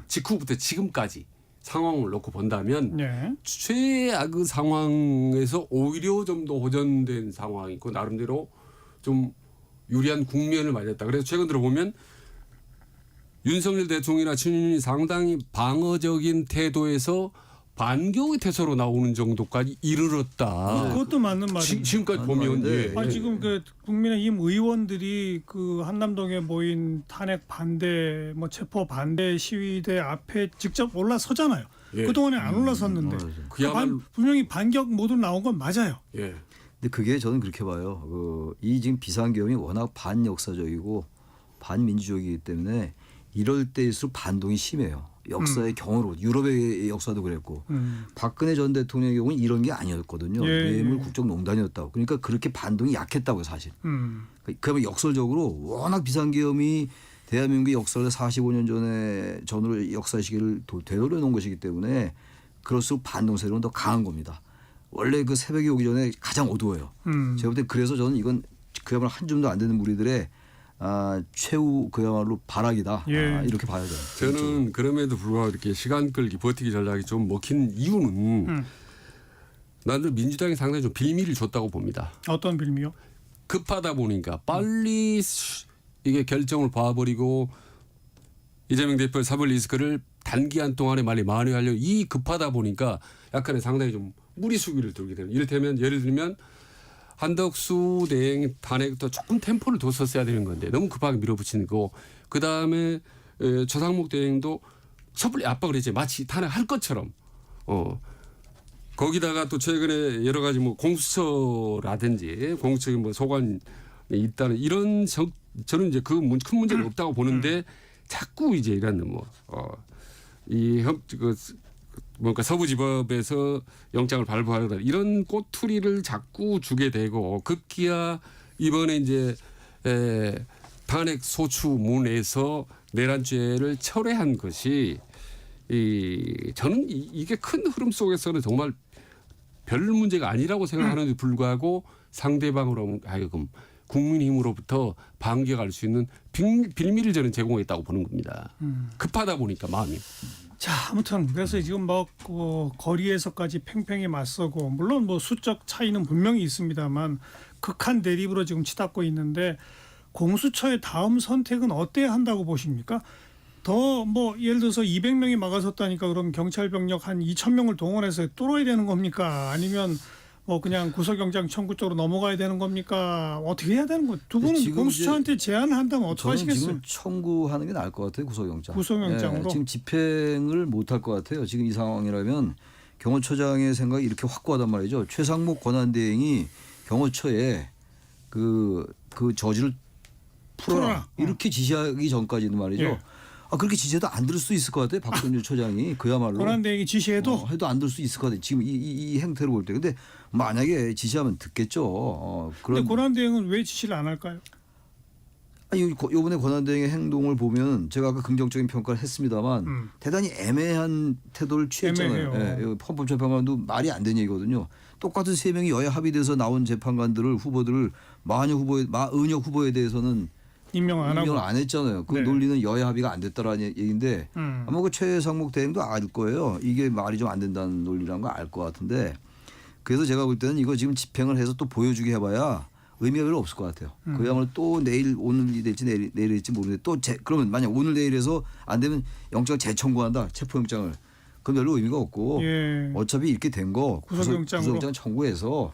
직후부터 지금까지 상황을 놓고 본다면 최악의 상황에서 오히려 좀 더 호전된 상황이고 나름대로 좀 유리한 국면을 맞았다. 그래서 최근 들어보면 윤석열 대통령이나 친윤이 상당히 방어적인 태도에서 반격의 태세로 나오는 정도까지 이르렀다. 그것도 맞는 말이에요. 지금까지 보면 지금 그 국민의힘 의원들이 그 한남동에 모인 탄핵 반대, 뭐 체포 반대 시위대 앞에 직접 올라서잖아요. 그동안에 안 올라섰는데 분명히 반격 모드로 나온 건 맞아요. 근데 그게 저는 그렇게 봐요. 이 지금 비상계엄이 워낙 반역사적이고 반민주적이기 때문에 이럴 때일수록 반동이 심해요. 역사의 경우로 유럽의 역사도 그랬고 박근혜 전 대통령의 경우는 이런 게 아니었거든요. 뇌물 국정농단이었다고. 그러니까 그렇게 반동이 약했다고요 사실. 그러면 역설적으로 워낙 비상계엄이 대한민국의 역사를 45년 전으로 역사 시기를 되돌려 놓은 것이기 때문에 그럴수록 반동 세력은 더 강한 겁니다. 원래 그 새벽이 오기 전에 가장 어두워요. 제가 볼 때 그래서 저는 이건 그야말로 한 줌도 안 되는 무리들의 최후 그야말로 발악이다. 이렇게 봐야 돼요. 저는 그럼에도 불구하고 이렇게 시간 끌기 버티기 전략이 좀 먹힌 이유는 나는 민주당이 상당히 좀 빌미를 줬다고 봅니다. 어떤 빌미요? 급하다 보니까 빨리 이게 결정을 봐버리고 이재명 대표의 사법 리스크를 단기간 동안에 많이 만회하려고 이 급하다 보니까 약간의 상당히 좀 무리수비를 들게 되는. 이를테면 예를 들면 한덕수 대행 탄핵도 조금 템포를 뒀었어야 되는 건데 너무 급하게 밀어붙이는 거. 그다음에 최상목 대행도 섣불리 압박을 했지 마치 탄핵할 것처럼 거기다가 또 최근에 여러 가지 뭐 공수처라든지 공수처의 뭐 소관이 있다는 이런 저는 이제 그 큰 문제는 없다고 보는데 자꾸 이제 이런 뭔가 서부지법에서 영장을 발부하려다 이런 꼬투리를 자꾸 주게 되고 급기야 이번에 이제 탄핵 소추문에서 내란죄를 철회한 것이 저는 이게 큰 흐름 속에서는 정말 별 문제가 아니라고 생각하는데 불구하고 상대방으로 하여금 국민힘으로부터 반격할 수 있는 빌미를 저는 제공했다고 보는 겁니다. 급하다 보니까 마음이. 자, 아무튼 그래서 지금 뭐 거리에서까지 팽팽히 맞서고 물론 뭐 수적 차이는 분명히 있습니다만 극한 대립으로 지금 치닫고 있는데 공수처의 다음 선택은 어때야 한다고 보십니까? 더 뭐 예를 들어서 200명이 막아섰다니까 그럼 경찰 병력 한 2,000명을 동원해서 뚫어야 되는 겁니까? 아니면 뭐 그냥 구속영장 청구 쪽으로 넘어가야 되는 겁니까? 어떻게 해야 되는 거예요? 두 분은 공수처한테 제안을 한다면 어떻게 하시겠어요? 지금 청구하는 게 나을 것 같아요. 구속영장. 구속영장으로. 지금 집행을 못할 것 같아요. 지금 이 상황이라면 경호처장의 생각이 이렇게 확고하단 말이죠. 최상목 권한대행이 경호처에 그 저지를 풀어라. 이렇게 지시하기 전까지는 말이죠. 예. 그렇게 지시해도 안 들을 수 있을 것 같아요. 박성준 처장이 그야말로. 권한대행이 지시해도? 해도 안 들을 수 있을 것 같아요. 지금 이 행태로 볼 때. 근데 만약에 지시하면 듣겠죠. 그런데 권한대행은 왜 지시를 안 할까요? 이번에 권한대행의 행동을 보면 제가 아까 긍정적인 평가를 했습니다만 대단히 애매한 태도를 취했잖아요. 헌법재판관도 말이 안 되는 얘기거든요. 똑같은 3명이 여야 합의돼서 나온 재판관들을 후보들을 마은혁 후보에 대해서는 임명을 안 했잖아요. 그 논리는 여야 합의가 안 됐다라는 얘기인데 아마 그 최상목 대행도 알 거예요. 이게 말이 좀 안 된다는 논리라는 거 알 것 같은데 그래서 제가 볼 때는 이거 지금 집행을 해서 또 보여주게 해봐야 의미가 별로 없을 것 같아요. 그야말로 또 오늘이 될지 내일이 될지 모르는데 그러면 만약 오늘 내일에서 안 되면 영장을 재청구한다. 체포영장을. 그건 별로 의미가 없고 어차피 이렇게 된 거 구속영장 청구해서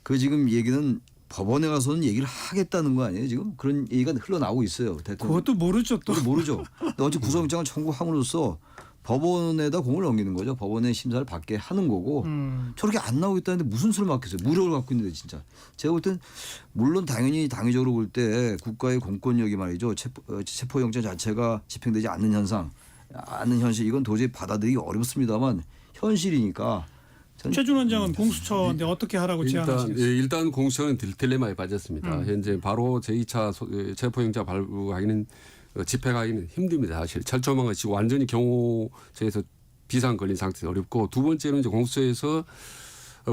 그 지금 얘기는 법원에 가서는 얘기를 하겠다는 거 아니에요? 지금 그런 얘기가 흘러나오고 있어요. 대통령. 그것도 모르죠 또. 모르죠. 근데 어제 구속영장을 청구함으로써 법원에다 공을 넘기는 거죠. 법원의 심사를 받게 하는 거고 저렇게 안 나오겠다는데 무슨 수를 맡겠어요. 무력을 갖고 있는데 진짜. 제가 볼 땐 물론 당연히 당위적으로 볼 때 국가의 공권력이 말이죠. 체포영장 자체가 집행되지 않는 현실 이건 도저히 받아들이기 어렵습니다만 현실이니까. 최준 원장은 공수처인데 어떻게 하라고 제안하시겠어요? 일단 공수처는 딜레마에 빠졌습니다. 현재 바로 제2차 체포영장 발부하기는 집행하기는 힘듭니다. 사실 철조망을 지금 완전히 경호처에서 비상 걸린 상태에서 어렵고 두 번째는 이제 공수처에서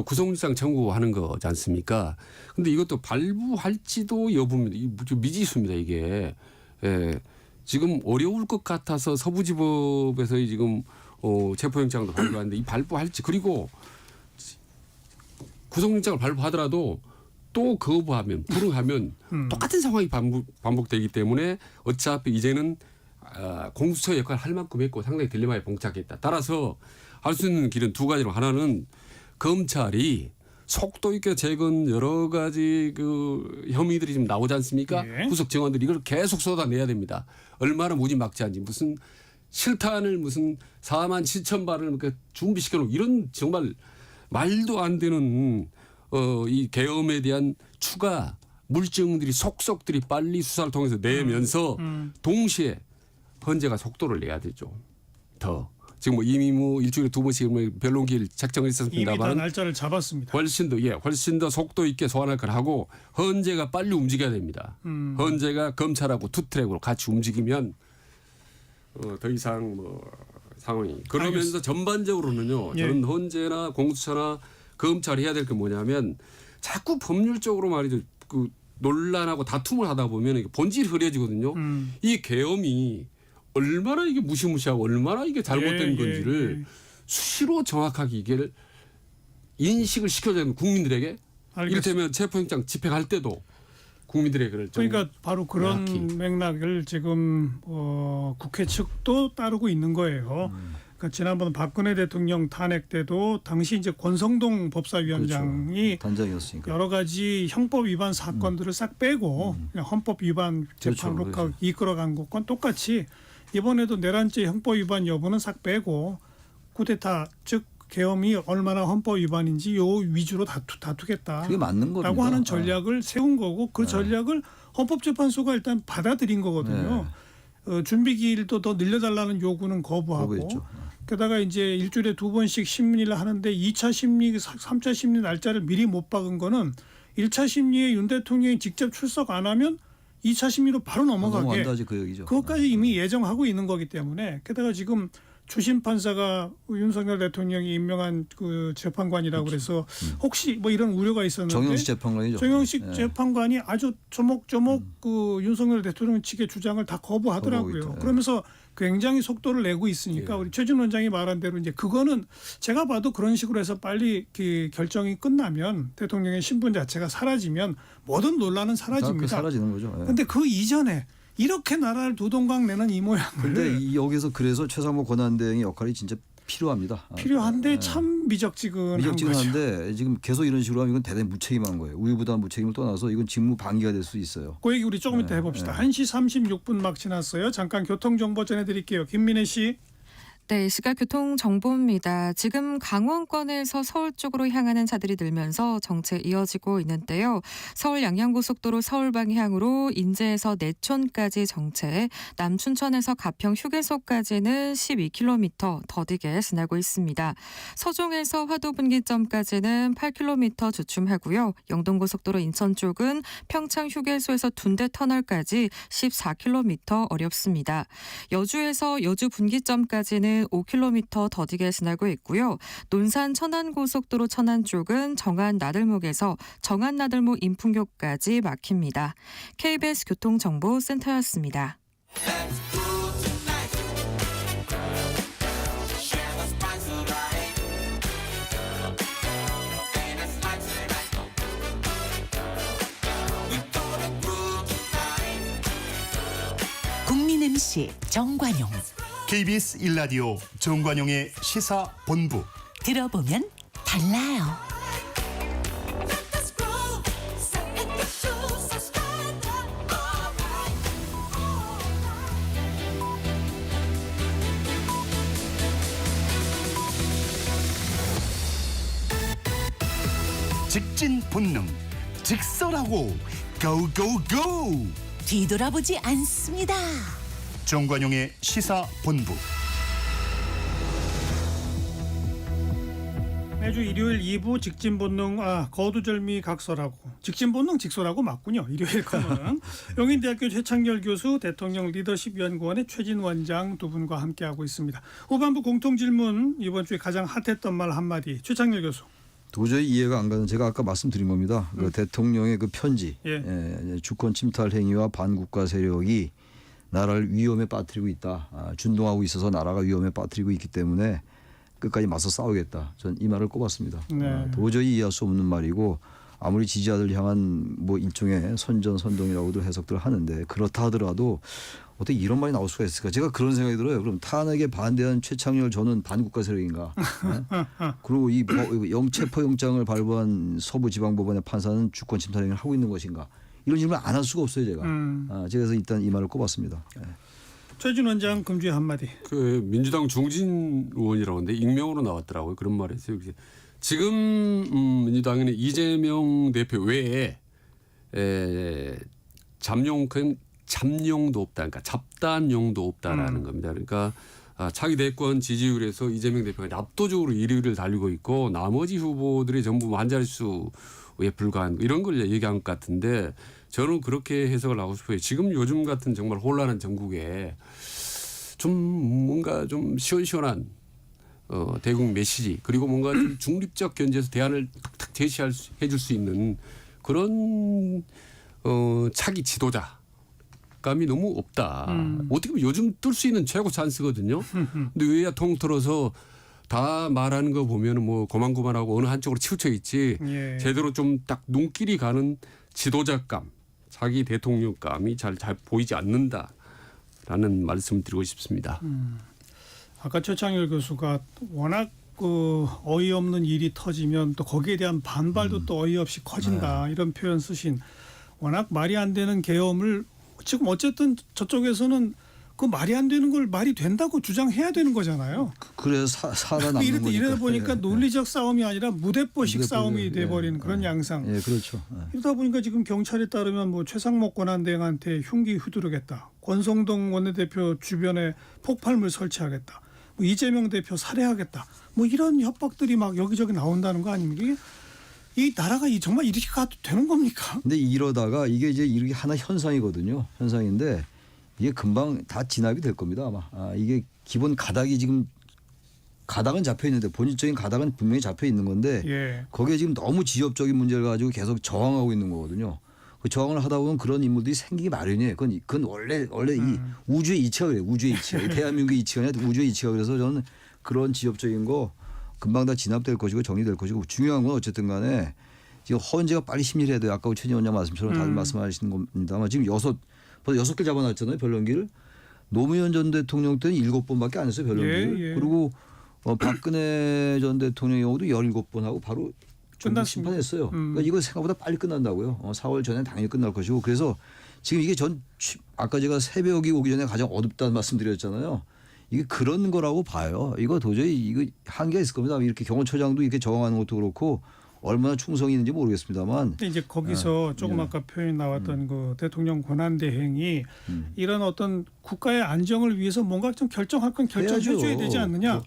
구속영장 청구하는 거지 않습니까? 그런데 이것도 발부할지도 여부입니다. 미지수입니다. 이게 지금 어려울 것 같아서 서부지법에서 지금 체포영장도 발부하는데 이 발부할지 그리고 구속영장을 발부하더라도 또 거부하면 불응하면 똑같은 상황이 반복되기 때문에 어차피 이제는 공수처 역할을 할 만큼 했고 상당히 딜레마에 봉착했다. 따라서 할 수 있는 길은 두 가지로 하나는 검찰이 속도 있게 재건 여러 가지 그 혐의들이 지금 나오지 않습니까? 구속 정황들이 이걸 계속 쏟아내야 됩니다. 얼마나 무지막지한지 무슨 실탄을 무슨 4만 7천 발을 준비시켜 놓고 이런 정말 말도 안 되는 이 계엄에 대한 추가 물증들이 속속들이 빨리 수사를 통해서 내면서 동시에 헌재가 속도를 내야 되죠. 더 지금 뭐 이미 뭐 일주일에 2번씩 변론기일 작정을 했었습니다만 이미 다 날짜를 잡았습니다. 훨씬 더 속도 있게 소환할 걸 하고 헌재가 빨리 움직여야 됩니다. 헌재가 검찰하고 투트랙으로 같이 움직이면 더 이상 뭐 상황이 그러면서 전반적으로는요. 저는 헌재나 공수처나 검찰이 해야 될 게 뭐냐면 자꾸 법률적으로 말이죠. 그 논란하고 다툼을 하다 보면 본질이 흐려지거든요. 이 계엄이 얼마나 이게 무시무시하고 얼마나 이게 잘못된 건지를 수시로 정확하게 이게 인식을 시켜줘야 되는 국민들에게 이를테면 체포영장 집행할 때도 국민들의 그러니까 바로 그런 맥락을 지금 국회 측도 따르고 있는 거예요. 그러니까 지난번 박근혜 대통령 탄핵 때도 당시 이제 권성동 법사위원장이 단장이었으니까 여러 가지 형법 위반 사건들을 싹 빼고 그냥 헌법 위반 재판으로 이끌어간 것과 똑같이 이번에도 내란죄 형법 위반 여부는 싹 빼고 쿠데타 즉 계엄이 얼마나 헌법 위반인지 요 위주로 다투겠다. 그게 맞는 겁니다. 라고 하는 전략을 세운 거고 그 전략을 헌법재판소가 일단 받아들인 거거든요. 준비기일도 더 늘려달라는 요구는 거부하고 게다가 이제 일주일에 2번씩 심리를 하는데 2차 심리, 3차 심리 날짜를 미리 못 박은 거는 1차 심리에 윤 대통령이 직접 출석 안 하면 2차 심리로 바로 넘어가게 넘어간다지 그 얘기죠. 그것까지 이미 예정하고 있는 거기 때문에 게다가 지금 주심 판사가 윤석열 대통령이 임명한 그 재판관이라고 그래서 혹시 뭐 이런 우려가 있었는데 정영식 재판관이죠. 정영식 재판관이 아주 조목조목 그 윤석열 대통령 측의 주장을 다 거부하더라고요. 그러면서 굉장히 속도를 내고 있으니까 우리 최준 원장이 말한 대로 이제 그거는 제가 봐도 그런 식으로 해서 빨리 그 결정이 끝나면 대통령의 신분 자체가 사라지면 모든 논란은 사라집니다. 사라지는 거죠. 그런데 그 이전에 이렇게 나라를 두동강 내는 이 모양을. 그런데 여기서 그래서 최상목 권한대행의 역할이 진짜 필요합니다. 필요한데 참 미적지근한데 지금 계속 이런 식으로 하면 이건 대단히 무책임한 거예요. 우유부단 무책임을 떠나서 이건 직무 방기가 될 수 있어요. 그 얘기 우리 조금 이따 해봅시다. 1시 36분 막 지났어요. 잠깐 교통정보 전해드릴게요. 김민혜 씨. 네, 시각 교통 정보입니다. 지금 강원권에서 서울 쪽으로 향하는 차들이 늘면서 정체 이어지고 있는데요. 서울 양양고속도로 서울 방향으로 인제에서 내촌까지 정체, 남춘천에서 가평 휴게소까지는 12km 더디게 지나고 있습니다. 서종에서 화도분기점까지는 8km 주춤하고요. 영동고속도로 인천 쪽은 평창 휴게소에서 둔대 터널까지 14km 어렵습니다. 여주에서 여주 분기점까지는 5km 더디게 지나고 있고요. 논산 천안고속도로 천안 쪽은 정안 나들목에서 정안 나들목 인풍교까지 막힙니다. KBS 교통정보센터였습니다. 국민 MC 정관용. KBS 1라디오 정관용의 시사본부. 들어보면 달라요. 직진 본능, 직설하고 고고고. 뒤돌아보지 않습니다. 정관용의 시사본부. 매주 일요일 2부 직진본능 거두절미 각설하고 직진본능 직설하고 맞군요. 일요일 코너는 용인대학교 최창렬 교수, 대통령 리더십연구원의 최진 원장 두 분과 함께하고 있습니다. 후반부 공통질문 이번 주에 가장 핫했던 말 한마디 최창렬 교수. 도저히 이해가 안 가는 제가 아까 말씀드린 겁니다. 그 대통령의 그 편지, 주권 침탈 행위와 반국가 세력이 나라를 위험에 빠뜨리고 있다. 준동하고 있어서 나라가 위험에 빠뜨리고 있기 때문에 끝까지 맞서 싸우겠다. 전 이 말을 꼽았습니다. 도저히 이해할 수 없는 말이고 아무리 지지자들 향한 뭐 일종의 선전선동이라고도 해석들 하는데 그렇다 하더라도 어떻게 이런 말이 나올 수가 있을까? 제가 그런 생각이 들어요. 그럼 탄핵에 반대한 최창렬 저는 반국가 세력인가? 그리고 이 체포영장을 발부한 서부지방법원의 판사는 주권 침탈 행위를 하고 있는 것인가? 이런 질문 안 할 수가 없어요, 제가. 그래서 일단 이 말을 꼽았습니다. 최준 원장 금주의 한마디. 그 민주당 중진 의원이라고 하는데 익명으로 나왔더라고요. 그런 말을 했어요. 지금 민주당에는 이재명 대표 외에 잠룡도 없다. 그러니까 잡단용도 없다라는 겁니다. 그러니까 차기 대권 지지율에서 이재명 대표가 압도적으로 1위를 달리고 있고 나머지 후보들이 전부 한 자릿수에 불과한 이런 걸 얘기한 것 같은데 저는 그렇게 해석을 하고 싶어요. 지금 요즘 같은 정말 혼란한 전국에 좀 뭔가 좀 시원시원한 대국 메시지 그리고 뭔가 좀 중립적 견지에서 대안을 탁탁 제시해 줄 수 있는 그런 차기 지도자감이 너무 없다. 어떻게 보면 요즘 뜰 수 있는 최고 찬스거든요. 근데 여야 통틀어서 다 말하는 거 보면은 뭐 고만고만하고 어느 한쪽으로 치우쳐 있지 제대로 좀 딱 눈길이 가는 지도자감, 자기 대통령감이 잘 보이지 않는다라는 말씀을 드리고 싶습니다. 아까 최창렬 교수가 워낙 그 어이없는 일이 터지면 또 거기에 대한 반발도 또 어이없이 커진다 이런 표현 쓰신 워낙 말이 안 되는 계엄을 지금 어쨌든 저쪽에서는 그 말이 안 되는 걸 말이 된다고 주장해야 되는 거잖아요. 그래서 살아남는 거니까. 이러다 보니까 예. 논리적 싸움이 아니라 무대뽀식 싸움이 돼버린 그런 예. 양상. 예, 그렇죠. 예. 이러다 보니까 지금 경찰에 따르면 뭐 최상목 권한대행한테 흉기 휘두르겠다. 권성동 원내대표 주변에 폭발물 설치하겠다. 뭐 이재명 대표 살해하겠다. 뭐 이런 협박들이 막 여기저기 나온다는 거 아닙니까? 이 나라가 정말 이렇게 가도 되는 겁니까? 근데 이러다가 이게 이제 이렇게 하나 현상이거든요. 현상인데 이게 금방 다 진압이 될 겁니다. 아마. 이게 기본 가닥이 지금 가닥은 잡혀 있는데 본질적인 가닥은 분명히 잡혀 있는 건데 예. 거기에 지금 너무 지엽적인 문제를 가지고 계속 저항하고 있는 거거든요. 그 저항을 하다 보면 그런 인물들이 생기기 마련이에요. 그건 원래 이 우주의 이치가 그래요. 우주의 이치가. 대한민국의 이치가 아니라 우주의 이치가. 그래서 저는 그런 지엽적인 거 금방 다 진압될 것이고 정리될 것이고 중요한 건 어쨌든 간에 지금 헌재가 빨리 심리를 해야 돼요. 아까 최진 원장 말씀처럼 다들 말씀하시는 겁니다만 지금 벌써 6개 잡아놨잖아요. 변론기를. 노무현 전 대통령 때는 7번밖에 안 했어요. 변론기를. 예. 그리고 박근혜 전 대통령의 경우도 17번 하고 바로 중국 심판했어요. 그러니까 이거 생각보다 빨리 끝난다고요. 4월 전에 당연히 끝날 것이고. 그래서 지금 이게 아까 제가 새벽이 오기 전에 가장 어둡다는 말씀드렸잖아요. 이게 그런 거라고 봐요. 이거 도저히 이거 한계가 있을 겁니다. 이렇게 경호처장도 이렇게 저항하는 것도 그렇고 얼마나 충성이 있는지 모르겠습니다만. 근데 이제 거기서 조금 아까 표현이 나왔던 그 대통령 권한대행이 이런 어떤 국가의 안정을 위해서 뭔가 좀 결정할 건 결정해줘야 되지 않느냐.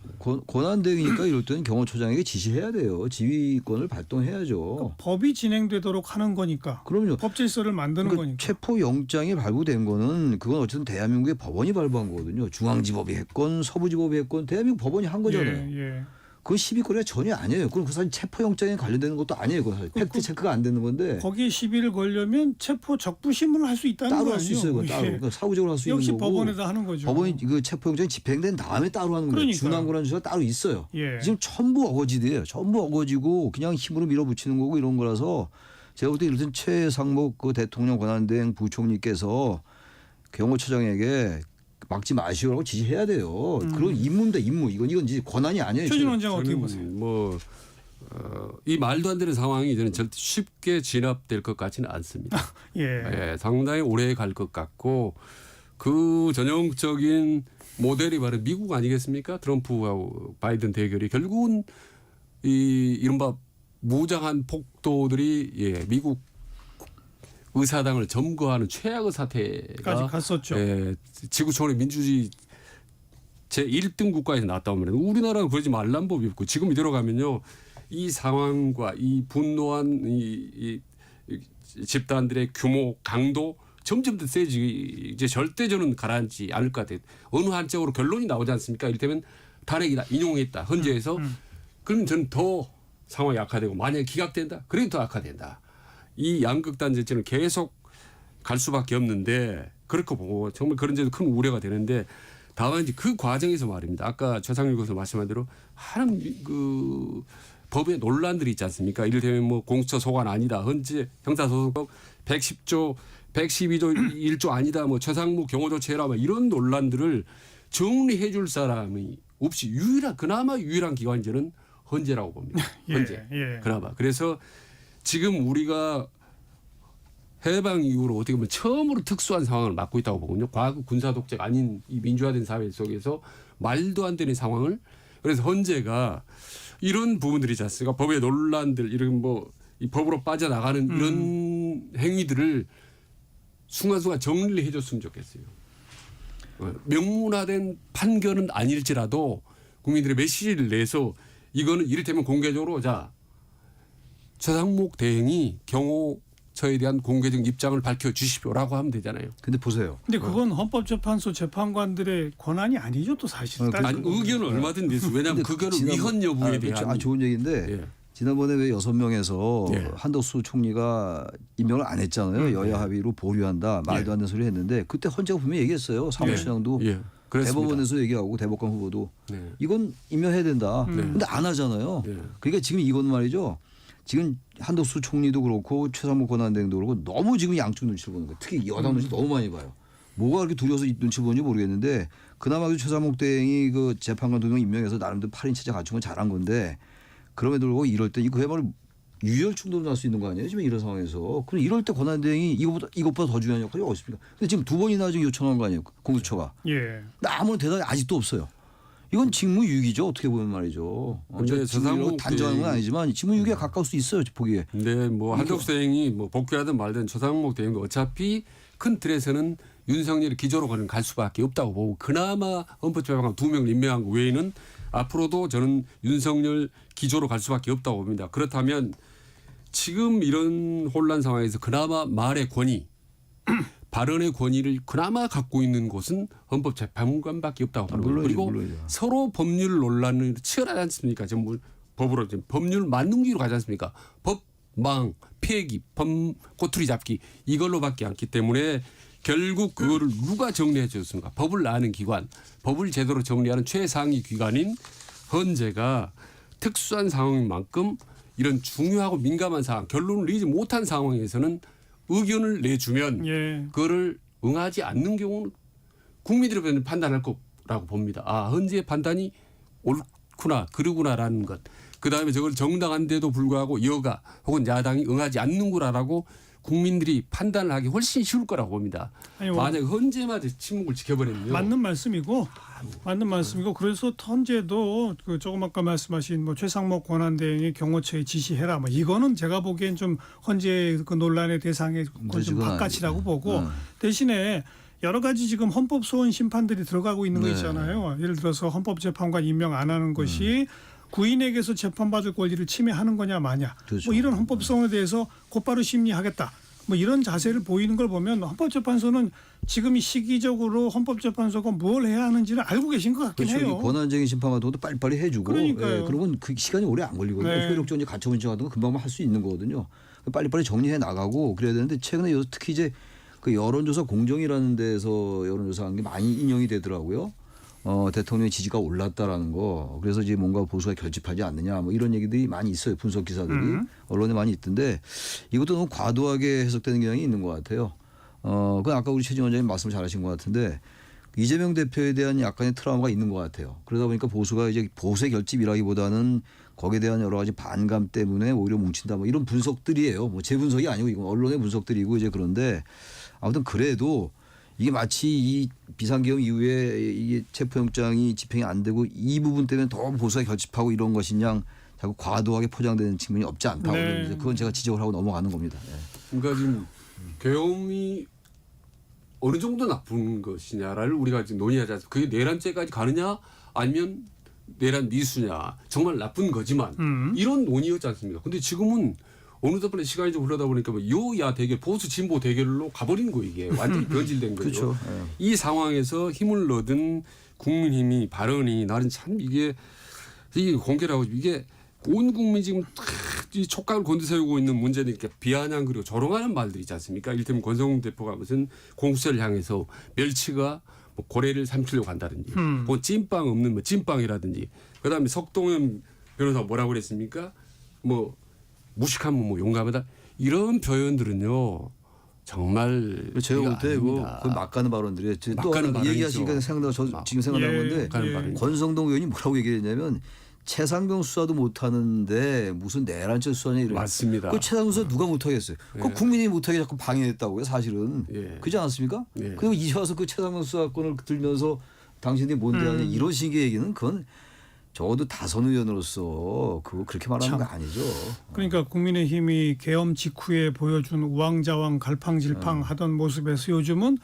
권한대행이니까 이럴 때는 경호처장에게 지시해야 돼요. 지휘권을 발동해야죠. 법이 진행되도록 하는 거니까. 그럼요. 법 질서를 만드는 거니까. 체포영장이 발부된 거는 그건 어쨌든 대한민국의 법원이 발부한 거거든요. 중앙지법이 했건 서부지법이 했건 대한민국 법원이 한 거잖아요. 예. 그건 시비거리가 전혀 아니에요. 그건 그 사실 체포영장에 관련되는 것도 아니에요. 그건 사실 팩트 체크가 안 되는 건데. 거기에 시비를 걸려면 체포 적부심을 할 수 있다는 거 따로 아니에요? 할 수 있어요. 그건 따로. 그러니까 사후적으로 할 수 있는 역시 거고. 법원에다 하는 거죠. 법원이 그 체포영장이 집행된 다음에 따로 하는 거예요. 준항고라는 주가 따로 있어요. 예. 지금 전부 어거지돼요. 전부 어거지고 그냥 힘으로 밀어붙이는 거고 이런 거라서 제가 볼 때 이를테면 최상목 그 대통령 권한대행 부총리께서 경호처장에게 막지 마시오라고 지시해야 돼요. 그런 임무입니다. 임무. 이건 이제 권한이 아니에요. 최진 원장 어떻게 보세요? 이 말도 안 되는 상황이 저는 절대 쉽게 진압될 것 같지는 않습니다. 예. 상당히 오래 갈 것 같고 그 전형적인 모델이 바로 미국 아니겠습니까? 트럼프하고 바이든 대결이 결국은 이 이른바 무장한 폭도들이 미국 의사당을 점거하는 최악의 사태가 갔었죠. 지구촌의 민주주의 제1등 국가에서 나왔다고 말해요. 우리나라는 그러지 말란 법이 없고 지금 이대로 가면요. 이 상황과 이 분노한 이 집단들의 규모 강도 점점 더 세지 이제 절대 저는 가라앉지 않을 것 같아요. 어느 한쪽으로 결론이 나오지 않습니까? 이를테면 탄핵이다 인용했다 헌재에서 그러면 저는 더 상황이 악화되고 만약에 기각된다 그러면 더 악화된다. 이 양극단 정치는 계속 갈 수밖에 없는데 그렇게 보고 정말 그런 데도 큰 우려가 되는데 다만 이제 그 과정에서 말입니다. 아까 최상일 교수 말씀한 대로 하는 그 법의 논란들이 있지 않습니까? 이를테면 뭐 공수처 소관 아니다. 헌재 형사소송법 110조 112조 1조 아니다. 뭐 최상무 경호조치해라. 뭐 이런 논란들을 정리해 줄 사람이 없이 그나마 유일한 기관이 저는 헌재라고 봅니다. 헌재. 그나마. 그래서 지금 우리가 해방 이후로 어떻게 보면 처음으로 특수한 상황을 맞고 있다고 보거든요. 과거 군사 독재가 아닌 이 민주화된 사회 속에서 말도 안 되는 상황을 그래서 헌재가 이런 부분들이지 않습니까? 법의 논란들 이런 이 법으로 빠져나가는 이런 행위들을 순간순간 정리를 해줬으면 좋겠어요. 명문화된 판결은 아닐지라도 국민들의 메시지를 내서 이거는 이를테면 공개적으로 최상목 대행이 경호처에 대한 공개적 입장을 밝혀주십시오라고 하면 되잖아요. 근데 보세요. 근데 그건 헌법재판소 재판관들의 권한이 아니죠, 또 사실. 아니, 의견은 얼마든지 있어요. 왜냐하면 그거는 위헌 여부에 대한. 좋은 얘기인데 지난번에 왜 6명에서 한덕수 총리가 임명을 안 했잖아요. 여야 합의로 보류한다. 말도 안 되는 소리 했는데 그때 헌재가 분명히 얘기했어요. 사무처장도 대법원에서 얘기하고 대법관 후보도 이건 임명해야 된다. 근데 안 하잖아요. 그러니까 지금 이건 말이죠. 지금 한덕수 총리도 그렇고 최상목 권한대행도 그렇고 너무 지금 양쪽 눈치를 보는 거예요. 특히 여당 눈치 너무 많이 봐요. 뭐가 그렇게 두려워서 눈치 보는지 모르겠는데 그나마 그 최상목 대행이 그 재판관 2명 임명해서 나름대로 8인 체제 갖춘 건 잘한 건데 그럼에도 불구하고 이럴 때 그야말로 유혈 충돌이 날 수 있는 거 아니에요? 지금 이런 상황에서. 그럼 이럴 때 권한대행이 이것보다 더 중요한 역할이 어디 있습니까? 근데 지금 2번이나 지금 요청한 거 아니에요? 공수처가. 예. 아무런 대답이 아직도 없어요. 이건 직무유기죠. 어떻게 보면 말이죠. 근데 직무유기로 단정한 건 아니지만 직무유기에 가까울 수 있어요. 보기에. 네, 뭐 한덕수 대행이 뭐 복귀하든 말든 최상목 대행도 어차피 큰 틀에서는 윤석열이 기조로 갈 수밖에 없다고 보고 그나마 헌법재판관 2명을 임명한 거 외에는 앞으로도 저는 윤석열 기조로 갈 수밖에 없다고 봅니다. 그렇다면 지금 이런 혼란 상황에서 그나마 말의 권위, 발언의 권위를 그나마 갖고 있는 곳은 헌법재판관밖에 없다고 봅니다. 그리고 서로 법률 논란을 치열하지 않습니까? 전부 법으로 법률 만능주의로 가지 않습니까? 법망, 폐기, 꼬투리 잡기 이걸로밖에 않기 때문에 결국 그거를 누가 정리해 줬습니까? 법을 아는 기관, 법을 제대로 정리하는 최상위 기관인 헌재가 특수한 상황인 만큼 이런 중요하고 민감한 상황, 결론을 내지 못한 상황에서는 의견을 내주면 예. 그거를 응하지 않는 경우는 국민들이 판단할 거라고 봅니다. 아, 헌재의 판단이 옳구나, 그러구나라는 것. 그다음에 저걸 정당한데도 불구하고 여가 혹은 야당이 응하지 않는구나라고 국민들이 판단을 하기 훨씬 쉬울 거라고 봅니다. 아니, 만약 헌재마저 침묵을 지켜버리면요. 맞는 말씀이고 그래서 헌재도 그 조금 아까 말씀하신 뭐 최상목 권한대행의 경호처에 지시해라 뭐 이거는 제가 보기엔 좀 헌재 그 논란의 대상의 좀 바깥이라고 보고 대신에 여러 가지 지금 헌법 소원 심판들이 들어가고 있는 거 있잖아요. 예를 들어서 헌법재판관 임명 안 하는 것이 구인에게서 재판받을 권리를 침해하는 거냐 마냐. 그렇죠. 뭐 이런 헌법성에 대해서 곧바로 심리하겠다. 뭐 이런 자세를 보이는 걸 보면 헌법재판소는 지금 이 시기적으로 헌법재판소가 뭘 해야 하는지를 알고 계신 것 같긴 그렇죠. 해요. 권한쟁의 심판 같은 것도 빨리빨리 해주고. 그러니까요. 예, 그러면 그 시간이 오래 안 걸리거든요. 네. 효력적 이제 가처분 신청 같은 거 금방 할 수 있는 거거든요. 빨리빨리 정리해 나가고 그래야 되는데 최근에 특히 이제 그 여론조사 공정이라는 데서 여론조사한 게 많이 인용이 되더라고요. 대통령의 지지가 올랐다라는 거. 그래서 이제 뭔가 보수가 결집하지 않느냐 뭐 이런 얘기들이 많이 있어요. 분석 기사들이 언론에 많이 있던데 이것도 너무 과도하게 해석되는 경향이 있는 것 같아요. 그 아까 우리 최진 원장님 말씀을 잘하신 것 같은데 이재명 대표에 대한 약간의 트라우마가 있는 것 같아요. 그러다 보니까 보수가 이제 보수의 결집이라기보다는 거기에 대한 여러 가지 반감 때문에 오히려 뭉친다 뭐 이런 분석들이에요. 뭐 제 분석이 아니고 이건 언론의 분석들이고 이제 그런데 아무튼 그래도 이게 마치 이 비상계엄 이후에 이게 체포영장이 집행이 안 되고 이 부분 때문에 더 보수가 결집하고 이런 것이냐 자꾸 과도하게 포장되는 측면이 없지 않다고 네. 그건 제가 지적을 하고 넘어가는 겁니다. 네. 그러니까 지금 계엄이 어느 정도 나쁜 것이냐를 우리가 지금 논의하지 않습니까? 그게 내란죄까지 가느냐 아니면 내란 미수냐 정말 나쁜 거지만 이런 논의였지 않습니까? 근데 지금은 어느 덕분에 시간이 좀 흘러다 보니까 뭐 여야 대결, 보수 진보 대결로 가버린 거 이게 완전히 변질된 거죠. 그렇죠. 이 상황에서 힘을 얻은 국민힘이 발언이 나는 참 이게 공개라고 이게 온 국민이 지금 이 촉각을 곤두세우고 있는 문제는 이렇게 비아냥 그리고 조롱하는 말들이 있지 않습니까? 이를테면 권성동 대표가 무슨 공수처를 향해서 멸치가 뭐 고래를 삼키려고 한다든지 뭐 찐빵 없는 뭐 찐빵이라든지 그다음에 석동현 변호사 뭐라고 그랬습니까? 뭐 무식하면 뭐 용감하다 이런 표현들은요 정말 제가 볼 때 그 막가는 발언들이에요. 또 하나 얘기하시니까 지금 생각난 건데 권성동 의원이 뭐라고 얘기했냐면 최상병 수사도 못하는데 무슨 내란죄 수사냐 이래요. 맞습니다. 그 최상병 수사 누가 못하겠어요. 그 국민이 못하게 자꾸 방해했다고요. 사실은 그렇지 않습니까? 그리고 이제 와서 그 최상병 수사권을 들면서 당신들이 뭔데 하냐 이런 식의 얘기는 그건 적어도 다선 의원으로서 그거 그렇게 말하는 거 아니죠. 그러니까 국민의힘이 계엄 직후에 보여준 우왕좌왕 갈팡질팡 하던 모습에서 요즘은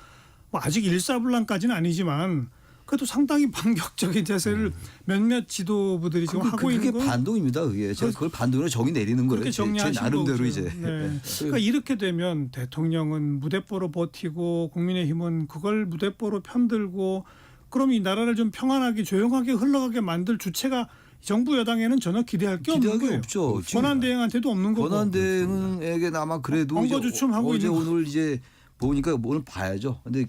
뭐 아직 일사불란까지는 아니지만 그래도 상당히 반격적인 자세를 몇몇 지도부들이 지금 하고 있는 건 그게 반동입니다. 그게 제가 그걸 반동으로 정의 내리는 거예요. 그렇게 정리하신 제 나름대로 거죠. 이제. 네. 그러니까 이렇게 되면 대통령은 무대뽀로 버티고 국민의힘은 그걸 무대뽀로 편들고 그럼 이 나라를 좀 평안하게 조용하게 흘러가게 만들 주체가 정부 여당에는 전혀 기대할 게 없는 거예요. 없죠. 권한대행한테도 없는 거고. 권한대행에게 아마 그래도 엉거주춤하고 어제 있는 오늘 이제 보니까 오늘 봐야죠. 근데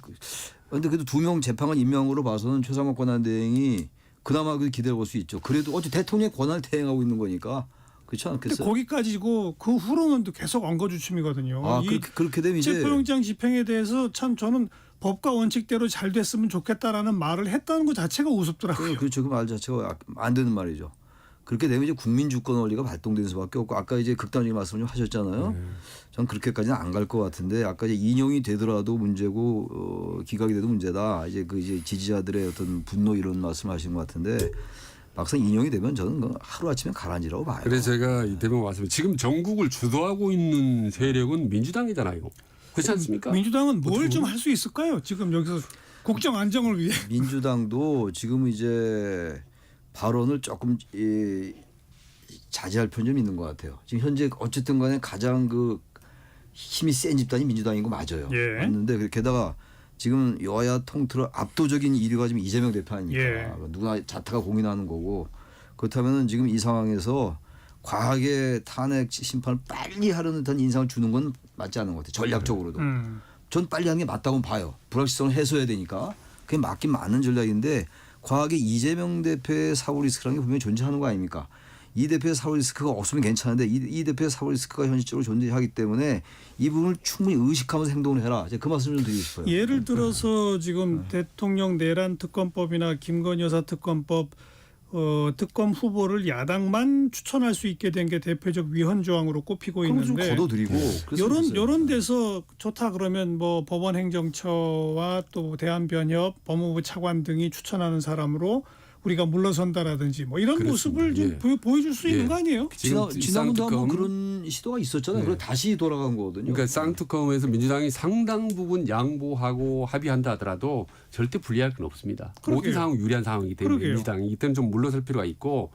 그래도 2명 재판관 임명으로 봐서는 최상목 권한대행이 그나마 기대해 볼 수 있죠. 그래도 어째 대통령의 권한을 대행하고 있는 거니까 그렇지 않겠어요? 근데 거기까지고 그 후로는 또 계속 엉거주춤이거든요. 아, 그렇게 되면 이제 체포영장 집행에 대해서 참 저는 법과 원칙대로 잘 됐으면 좋겠다라는 말을 했다는 것 자체가 우습더라고요. 그렇죠. 그 말 자체가 안 되는 말이죠. 그렇게 되면 이제 국민 주권 원리가 발동될 수밖에 없고 아까 이제 극단적인 말씀을 좀 하셨잖아요. 전 그렇게까지는 안 갈 것 같은데 아까 이제 인용이 되더라도 문제고 기각이 돼도 문제다. 이제 그 이제 지지자들의 어떤 분노 이런 말씀하신 것 같은데 막상 인용이 되면 저는 하루 아침에 가라앉으라고 봐요. 그래서 제가 이 대목을 말씀드리면 지금 전국을 주도하고 있는 세력은 민주당이잖아요. 그렇지 않습니까? 민주당은 뭘 좀 할 수 있을까요? 지금 여기서 국정 안정을 위해. 민주당도 지금 이제 발언을 조금 자제할 편이 좀 있는 것 같아요. 지금 현재 어쨌든 간에 가장 그 힘이 센 집단이 민주당인 거 맞아요. 예. 맞는데 게다가 지금 여야 통틀어 압도적인 1위가 지금 이재명 대표 아닙니까? 예. 누구나 자타가 공인하는 거고 그렇다면 지금 이 상황에서 과하게 탄핵 심판을 빨리 하려는 듯한 인상을 주는 건 맞지 않은 것 같아요. 전략적으로도. 전 빨리 하는 게 맞다고 봐요. 불확실성을 해소해야 되니까. 그게 맞긴 맞는 전략인데 과하게 이재명 대표의 사고 리스크라는 게 분명히 존재하는 거 아닙니까? 이 대표의 사고 리스크가 없으면 괜찮은데 이 대표의 사고 리스크가 현실적으로 존재하기 때문에 이 부분을 충분히 의식하면서 행동을 해라. 그 말씀을 좀 드리고 싶어요. 예를 들어서 지금 대통령 내란 특검법이나 김건희 여사 특검법 특검 후보를 야당만 추천할 수 있게 된 게 대표적 위헌 조항으로 꼽히고 그럼 좀 있는데 걷어들이고 이런 데서 좋다 그러면 뭐 법원행정처와 또 대한변협 법무부 차관 등이 추천하는 사람으로 우리가 물러선다라든지 뭐 이런 그렇습니다. 모습을 좀 보여줄 수 있는 거 아니에요? 지난번도 한번 그런 시도가 있었잖아요. 그리고 다시 돌아간 거거든요. 그러니까 쌍특검에서 민주당이 상당 부분 양보하고 합의한다 하더라도 절대 불리할 건 없습니다. 그러게요. 모든 상황 유리한 상황이기 때문에 그러게요. 민주당이 이때는 좀 물러설 필요가 있고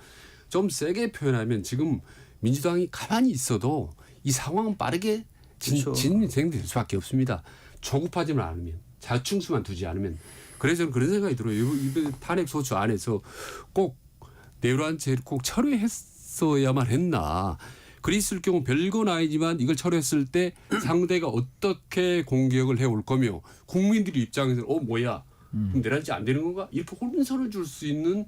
좀 세게 표현하면 지금 민주당이 가만히 있어도 이 상황은 빠르게 진행될 수밖에 없습니다. 조급하지만 않으면 자충수만 두지 않으면 그래서 저는 그런 생각이 들어요. 이번 탄핵 소추 안에서 꼭 내란죄를 꼭 철회했어야만 했나. 그랬을 경우 별건 아니지만 이걸 철회했을 때 상대가 어떻게 공격을 해올 거며 국민들의 입장에서는 뭐야 그럼 내란죄 안 되는 건가 이렇게 혼선을 줄 수 있는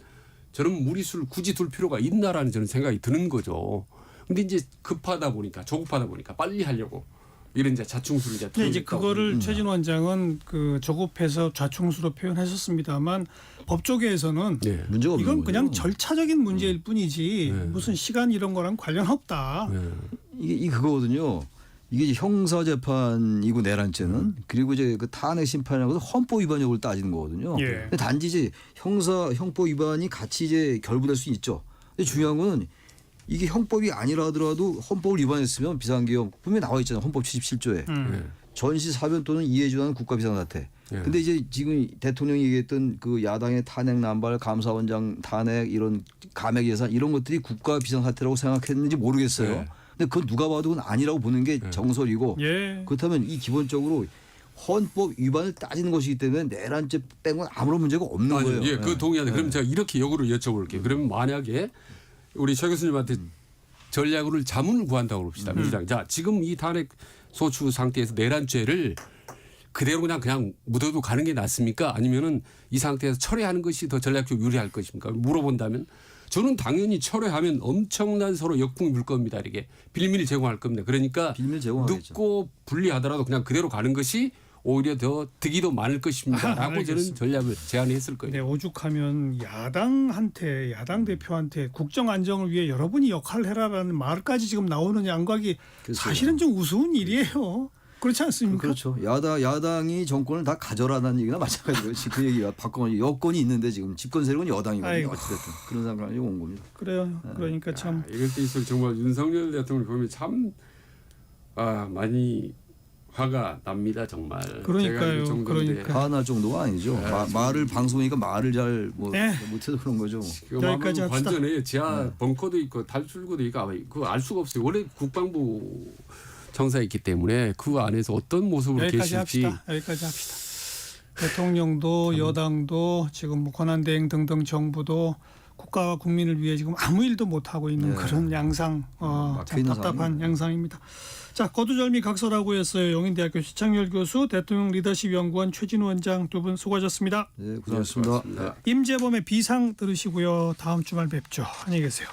저런 무리수를 굳이 둘 필요가 있나라는 저는 생각이 드는 거죠. 근데 이제 급하다 보니까 조급하다 보니까 빨리 하려고 이런 이제 자충수를 이제. 근데 이제 그거를 최진 원장은 그 조급해서 좌충수로 표현하셨습니다만 법조계에서는 문제가 없는 이건 그냥 거죠. 절차적인 문제일 뿐이지 무슨 시간 이런 거랑 관련 없다. 이게 그거거든요. 이게 이제 형사 재판이고 내란죄는 그리고 이제 그 탄핵 심판이라고 헌법 위반 여부를 따지는 거거든요. 예. 근데 단지 이제 형법 위반이 같이 이제 결부될 수 있죠. 근데 중요한 거는 이게 형법이 아니라 하더라도 헌법을 위반했으면 비상기업 분명히 나와 있잖아요. 헌법 77조에. 전시 사변 또는 이에 준하는 국가 비상사태. 근데 이제 지금 대통령이 얘기했던 그 야당의 탄핵 남발, 감사원장 탄핵 이런 감액 예산 이런 것들이 국가 비상사태라고 생각했는지 모르겠어요. 근데 그건 누가 봐도 그건 아니라고 보는 게 정설이고 그렇다면 이 기본적으로 헌법 위반을 따지는 것이기 때문에 내란죄 뺀 건 아무런 문제가 없는 거예요. 예, 그 동의하는데 그럼 제가 이렇게 역으로 여쭤볼게요. 그러면 만약에 우리 최 교수님한테 전략으로 자문을 구한다고 봅시다. 민주당. 자, 지금 이 탄핵 소추 상태에서 내란죄를 그대로 그냥 묻어도 가는 게 낫습니까? 아니면은 이 상태에서 철회하는 것이 더 전략적으로 유리할 것입니까? 물어본다면 저는 당연히 철회하면 엄청난 서로 역풍이 불 겁니다. 이렇게 빌미를 제공할 겁니다. 그러니까 늦고 불리하더라도 그냥 그대로 가는 것이 오히려 더 득이 더 많을 것입니다. 라고 저는 전략을 제안했을 거예요. 네, 오죽하면 야당 대표한테 국정 안정을 위해 여러분이 역할을 해라라는 말까지 지금 나오는 양각이 사실은 좀 우스운 일이에요. 그렇지 않습니까? 그렇죠. 야당이 정권을 다 가져라는 얘기나 마찬가지로 그 얘기가 바꿔 여건이 있는데 지금 집권 세력은 여당이거든요. 어찌됐든 그런 상황이 온 겁니다. 그래요. 그러니까 참 이럴 때일수록 정말 윤석열 대통령을 보면 참 많이 화가 납니다 정말. 그러니까요. 화날 정도가 아니죠. 말을 방송이니까 말을 잘 못해서 그런 거죠. 여기까지 합시다. 완전히 지하 벙커도 있고 탈출구도 있고 그거 알 수가 없어요. 원래 국방부 청사에 있기 때문에 그 안에서 어떤 모습으로 계실지. 여기까지 합시다. 대통령도 여당도 지금 뭐 권한대행 등등 정부도 국가와 국민을 위해 지금 아무 일도 못 하고 있는 그런 양상, 참 답답한 양상입니다. 자, 거두절미 각설하고 했어요. 영인대학교 시창열 교수, 대통령 리더십 연구원 최진우 원장 두 분 수고하셨습니다. 네, 고생하셨습니다. 임재범의 비상 들으시고요. 다음 주말 뵙죠. 안녕히 계세요.